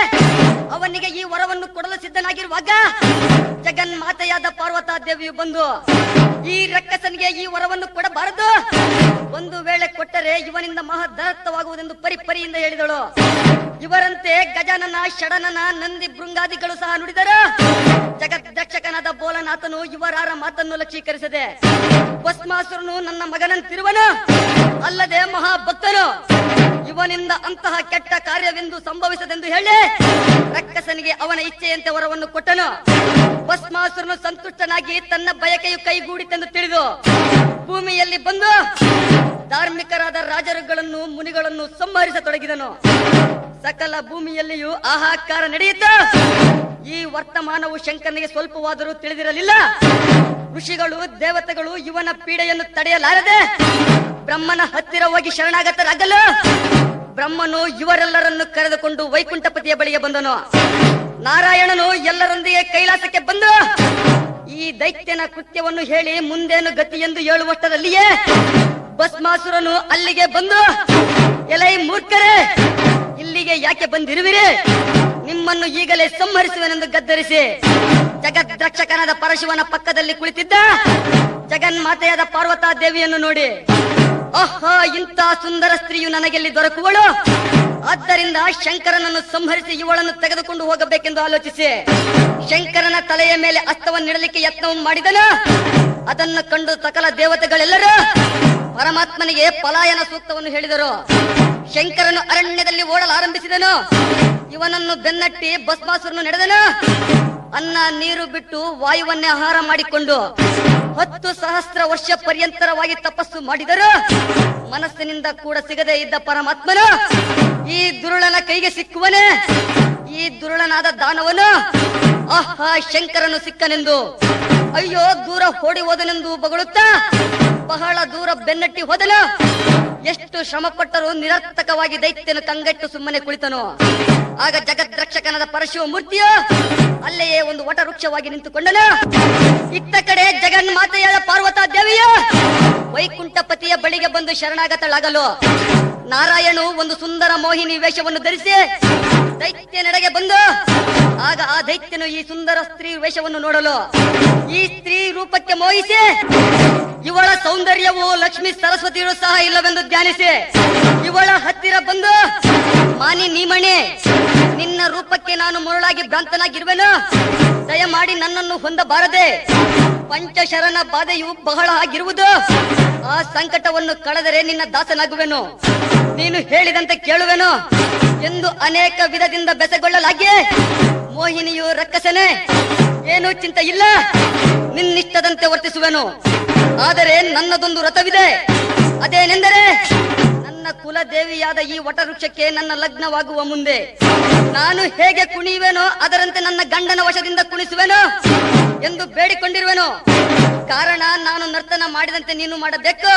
ಅವನಿಗೆ ಈ ವರವನ್ನು ಕೊಡಲು ಸಿದ್ಧನಾಗಿರುವಾಗ ಜಗನ್ಮಾತೆಯಾದ ಪಾರ್ವತಾ ದೇವಿಯು ಬಂದು ಈ ರಕ್ಕಸನಿಗೆ ಈ ವರವನ್ನು ಕೊಡಬಾರದು, ಒಂದು ವೇಳೆ ಕೊಟ್ಟರೆ ಇವನಿಂದ ಮಹದರತ್ವವಾಗುವುದೆಂದು ಪರಿಪರಿಯಿಂದ ಹೇಳಿದಳು. ಇವರಂತೆ ಗಜಾನನ, ಷಡನನ, ನಂದಿ ಭೃಂಗಾದಿಗಳು ಸಹ ನುಡಿದರು. ಜಗದ್ದಕ್ಷಕನಾದ ಬೋಲನಾಥನು ಇವರಾರ ಮಾತನ್ನು ಲಕ್ಷೀಕರಿಸದೆ, ಭಸ್ಮಾಸುರನು ನನ್ನ ಮಗನಂತಿರುವನು, ಅಲ್ಲದೆ ಮಹಾಭಕ್ತನು, ಇವನಿಂದ ಅಂತಹ ಕೆಟ್ಟ ಕಾರ್ಯವೆಂದು ಸಂಭವಿಸದೆಂದು ಹೇಳಿ ರಕ್ಕಸನಿಗೆ ಅವನ ಇಚ್ಛೆಯಂತೆ ವರವನ್ನು ಕೊಟ್ಟನು. ಭಸ್ಮಾಸುರನು ಸಂತುಷ್ಟನಾಗಿ ತನ್ನ ಬಯಕೆಯು ಕೈಗೂಡಿತೆಂದು ತಿಳಿದು ಭೂಮಿಯಲ್ಲಿ ಬಂದು ಧಾರ್ಮಿಕರಾದ ರಾಜರುಗಳನ್ನು, ಮುನಿಗಳನ್ನು ಸಂಹರಿಸತೊಡಗಿದನು. ಸಕಲ ಭೂಮಿಯಲ್ಲಿಯೂ ಆಹಾಕಾರ ನಡೆಯಿತು. ಈ ವರ್ತಮಾನವು ಶಂಕರನಿಗೆ ಸ್ವಲ್ಪವಾದರೂ ತಿಳಿದಿರಲಿಲ್ಲ. ಋಷಿಗಳು, ದೇವತೆಗಳು ಇವನ ಪೀಡೆಯನ್ನು ತಡೆಯಲಾರದೆ ಬ್ರಹ್ಮನ ಹತ್ತಿರ ಹೋಗಿ ಶರಣಾಗತರಾಗಲು ಬ್ರಹ್ಮನು ಇವರೆಲ್ಲರನ್ನು ಕರೆದುಕೊಂಡು ವೈಕುಂಠಪತಿಯ ಬಳಿಗೆ ಬಂದನು. ನಾರಾಯಣನು ಎಲ್ಲರೊಂದಿಗೆ ಕೈಲಾಸಕ್ಕೆ ಬಂದು ಈ ದೈತ್ಯನ ಕೃತ್ಯವನ್ನು ಹೇಳಿ ಮುಂದೇನು ಗತಿ ಎಂದು ಹೇಳುವಷ್ಟರಲ್ಲಿಯೇ ಭಸ್ಮಾಸುರನು ಅಲ್ಲಿಗೆ ಬಂದು, ಎಲೈ ಮೂರ್ಖರೇ, ಇಲ್ಲಿಗೆ ಯಾಕೆ ಬಂದಿರುವಿರಿ? ನಿಮ್ಮನ್ನು ಈಗಲೇ ಸಂಹರಿಸುವೆನೆಂದು ಗದ್ದರಿಸಿ ಜಗದ್ರಕ್ಷಕನಾದ ಪರಶಿವನ ಪಕ್ಕದಲ್ಲಿ ಕುಳಿತಿದ್ದ ಜಗನ್ಮಾತೆಯಾದ ಪಾರ್ವತಾ ದೇವಿಯನ್ನು ನೋಡಿ, ಆಹಾ, ಇಂಥ ಸುಂದರ ಸ್ತ್ರೀಯು ನನಗೆಲ್ಲಿ ದೊರಕುವಳು, ಆದ್ದರಿಂದ ಶಂಕರನನ್ನು ಸಂಹರಿಸಿ ಇವಳನ್ನು ತೆಗೆದುಕೊಂಡು ಹೋಗಬೇಕೆಂದು ಆಲೋಚಿಸಿ ಶಂಕರನ ತಲೆಯ ಮೇಲೆ ಹಸ್ತವನ್ನಿಡಲಿಕ್ಕೆ ಯತ್ನವನ್ನು ಮಾಡಿದನು. ಅದನ್ನು ಕಂಡು ಸಕಲ ದೇವತೆಗಳೆಲ್ಲರೂ ಪರಮಾತ್ಮನಿಗೆ ಪಲಾಯನ ಸೂಕ್ತವನ್ನು ಹೇಳಿದರು. ಶಂಕರನು ಅರಣ್ಯದಲ್ಲಿ ಓಡಲಾರಂಭಿಸಿದನು. ಇವನನ್ನು ಬೆನ್ನಟ್ಟಿ ಭಸ್ಮಾಸುರನು ನಡೆದನು. ಅನ್ನ ನೀರು ಬಿಟ್ಟು ವಾಯುವನ್ನೇ ಆಹಾರ ಮಾಡಿಕೊಂಡು 10,000 ವರ್ಷ ಪರ್ಯಂತರವಾಗಿ ತಪಸ್ಸು ಮಾಡಿದರು. ಮನಸ್ಸಿನಿಂದ ಕೂಡ ಸಿಗದೇ ಇದ್ದ ಪರಮಾತ್ಮನು ಈ ದುರುಳನ ಕೈಗೆ ಸಿಕ್ಕುವನೇ, ಈ ದುರುಳನಾದ ದಾನವನು ಆಹಾ ಶಂಕರನು ಸಿಕ್ಕನೆಂದು ಅಯ್ಯೋ ದೂರ ಓಡಿ ಹೋದನೆಂದು ಬಗಳುತ್ತಾ ಬಹಳ ದೂರ ಬೆನ್ನಟ್ಟಿ ಹೋದನು. ಎಷ್ಟು ಶ್ರಮ ಪಟ್ಟರೂ ನಿರರ್ಥಕವಾಗಿ ದೈತ್ಯನು ಕಂಗೆಟ್ಟು ಸುಮ್ಮನೆ ಕುಳಿತನು. ಆಗ ಜಗದ್ರಕ್ಷಕನಾದ ಪರಶಿವ ಮೂರ್ತಿಯು ಅಲ್ಲೆಯೇ ಒಂದು ವಟ ವೃಕ್ಷವಾಗಿ ನಿಂತುಕೊಂಡನು. ಇತ್ತ ಕಡೆ ಜಗನ್ಮಾತೆಯಾದ ಪಾರ್ವತಾ ದೇವಿಯು ವೈಕುಂಠಪತಿಯ ಬಳಿಗೆ ಬಂದು ಶರಣಾಗತಳಾಗಲು ನಾರಾಯಣು ಒಂದು ಸುಂದರ ಮೋಹಿನಿ ವೇಷವನ್ನು ಧರಿಸಿ ದೈತ್ಯನೆಡೆಗೆ ಬಂದು ಆಗ ಆ ದೈತ್ಯನು ಈ ಸುಂದರ ಸ್ತ್ರೀ ವೇಷವನ್ನು ನೋಡಲು ಈ ಸ್ತ್ರೀ ರೂಪಕ್ಕೆ ಮೋಹಿಸಿ ಇವಳ ಸೌಂದರ್ಯವು ಲಕ್ಷ್ಮೀ ಸರಸ್ವತಿಯರು ಸಹ ಇಲ್ಲವೆಂದು ಧ್ಯಾನಿಸಿ ಇವಳ ಹತ್ತಿರ ಬಂದು, ಮಾನಿ ನೀಮಣಿ, ನಿನ್ನ ರೂಪಕ್ಕೆ ನಾನು ಮರುಳಾಗಿ ಭ್ರಾಂತನಾಗಿರುವೆನು, ದಯಮಾಡಿ ನನ್ನನ್ನು ಹೊಂದಬಾರದೆ, ಪಂಚಶರಣ ಬಾಧೆಯು ಬಹಳ ಆಗಿರುವುದು, ಆ ಸಂಕಟವನ್ನು ಕಳೆದರೆ ನಿನ್ನ ದಾಸನಾಗುವೆನು, ನೀನು ಹೇಳಿದಂತೆ ಕೇಳುವೆನು ಎಂದು ಅನೇಕ ವಿಧದಿಂದ ಬೆಸಗೊಳ್ಳಲಾಗಿ ಮೋಹಿನಿಯು ರಕ್ಕಸನೆ, ಏನೂ ಚಿಂತೆ ಇಲ್ಲ, ನಿನ್ನಿಷ್ಟದಂತೆ ವರ್ತಿಸುವೆನು. ಆದರೆ ನನ್ನದೊಂದು ವ್ರತವಿದೆ, ಅದೇನೆಂದರೆ ನನ್ನ ಕುಲದೇವಿಯಾದ ಈ ವಟವೃಕ್ಷಕ್ಕೆ ನನ್ನ ಲಗ್ನವಾಗುವ ಮುಂದೆ ನಾನು ಹೇಗೆ ಕುಣಿಯುವೆನೋ ಅದರಂತೆ ನನ್ನ ಗಂಡನ ವಶದಿಂದ ಕುಣಿಸುವೆನು ಎಂದು ಬೇಡಿಕೊಂಡಿರುವೆನು. ಕಾರಣ ನಾನು ನರ್ತನ ಮಾಡಿದಂತೆ ನೀನು ಮಾಡಬೇಕು,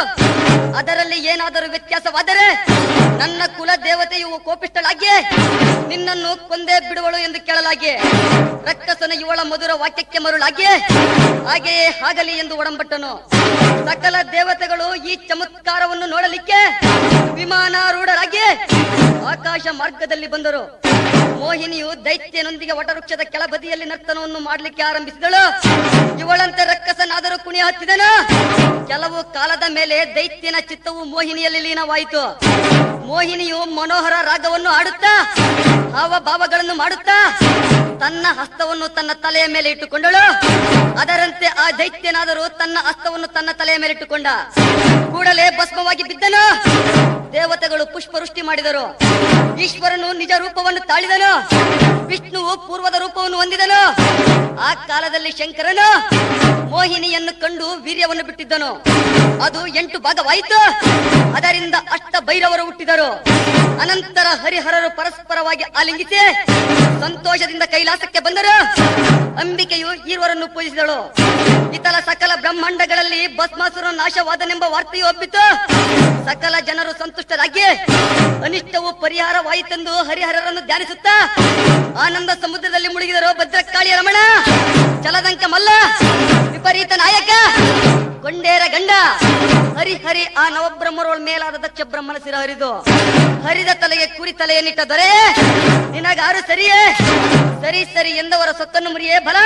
ಅದರಲ್ಲಿ ಏನಾದರೂ ವ್ಯತ್ಯಾಸವಾದರೆ ನನ್ನ ಕುಲ ದೇವತೆಯು ಕೋಪಿಷ್ಟಳಾಗಿ ನಿನ್ನನ್ನು ಕೊಂದೇ ಬಿಡುವಳು ಎಂದು ಕೇಳಲಾಗಿ ರಕ್ಕಸನ ಇವಳ ಮಧುರ ವಾಕ್ಯಕ್ಕೆ ಮರುಳಾಗಿ ಹಾಗೆಯೇ ಆಗಲಿ ಎಂದು ಒಡಂಬಟ್ಟನು. ಸಕಲ ದೇವತೆಗಳು ಈ ಚಮತ್ಕಾರವನ್ನು ನೋಡಲಿಕ್ಕೆ ವಿಮಾನಾರೂಢರಾಗಿ ಆಕಾಶ ಮಾರ್ಗದಲ್ಲಿ ಬಂದರು. ಮೋಹಿನಿಯು ದೈತ್ಯನೊಂದಿಗೆ ವಟವೃಕ್ಷದ ಕೆಳಬದಿಯಲ್ಲಿ ನರ್ತನವನ್ನು ಮಾಡಲಿಕ್ಕೆ ಆರಂಭಿಸಿದಳು. ಇವಳಂತೆ ರಕ್ಕಸನಾದರೂ ಕುಣಿ ಹತ್ತಿದನು. ಕೆಲವು ಕಾಲದ ಮೇಲೆ ದೈತ್ಯನ ಚಿತ್ತವು ಮೋಹಿನಿಯಲ್ಲಿ ಲೀನವಾಯಿತು. ಮೋಹಿನಿಯು ಮನೋಹರ ರಾಗವನ್ನು ಆಡುತ್ತಾ ಹಾವಭಾವಗಳನ್ನು ಮಾಡುತ್ತಾ ತನ್ನ ಹಸ್ತವನ್ನು ತನ್ನ ತಲೆಯ ಮೇಲೆ ಇಟ್ಟುಕೊಂಡಳು. ಅದರಂತೆ ಆ ದೈತ್ಯನಾದರೂ ತನ್ನ ಹಸ್ತವನ್ನು ತನ್ನ ತಲೆಯ ಮೇಲೆ ಇಟ್ಟುಕೊಂಡ. ಕೂಡಲೇ ಭಸ್ಮವಾಗಿ ಬಿದ್ದನು. ದೇವತೆಗಳು ಪುಷ್ಪವೃಷ್ಟಿ ಮಾಡಿದರು. ಈಶ್ವರನು ನಿಜ ರೂಪವನ್ನು ತಾಳಿದನು. ವಿಷ್ಣುವು ಪೂರ್ವದ ರೂಪವನ್ನು ಹೊಂದಿದನು. ಆ ಕಾಲದಲ್ಲಿ ಶಂಕರನು ಮೋಹಿನಿಯನ್ನು ಕಂಡು ವೀರ್ಯವನ್ನು ಬಿಟ್ಟಿದ್ದನು. ಅದು 8 ಭಾಗವಾಯಿತು. ಅದರಿಂದ ಅಷ್ಟ ಭೈರವರು ಹುಟ್ಟಿದರು. ಅನಂತರ ಹರಿಹರರು ಪರಸ್ಪರವಾಗಿ ಆಲಿಂಗಿಸಿ ಸಂತೋಷದಿಂದ ಕೈಲಾಸಕ್ಕೆ ಬಂದರು. ಅಂಬಿಕೆಯು ಈರ್ವರನ್ನು ಪೂಜಿಸಿದಳು. ಇತಲ ಸಕಲ ಬ್ರಹ್ಮಾಂಡಗಳಲ್ಲಿ ಭಸ್ಮಾಸುರ ನಾಶವಾದನೆಂಬ ವಾರ್ತೆಯು ಹಬ್ಬಿತು. ಸಕಲ ಜನರು ಸಂತುಷ್ಟರಾಗಿ ಅನಿಷ್ಟವು ಪರಿಹಾರವಾಯಿತೆಂದು ಹರಿಹರರನ್ನು ಧ್ಯಾನಿಸುತ್ತಾ ಆನಂದ ಸಮುದ್ರದಲ್ಲಿ ಮುಳುಗಿದರು. ಭದ್ರಕಾಳಿಯ ರಮಣ, ಚಲದಂಕ ಮಲ್ಲ, ವಿಪರೀತ ನಾಯಕ, ಕೊಂಡೇರ ಗಂಡ ಹರಿಹರಿ ಆ ನವಬ್ರಹ್ಮರೋಳ ಮೇಲಾದ ದಕ್ಷ ಬ್ರಹ್ಮನ ಶಿರ ಹರಿದು ಹರಿದ ತಲೆಗೆ ಕುರಿ ತಲೆಯನ್ನಿಟ್ಟ ದೊರೆ, ನಿನಗಾರು ಸರಿಯೇ, ಸರಿ ಸರಿ ಎಂದವರ ಸೊತ್ತನ್ನು ಮುರಿಯೇ ಬಲ.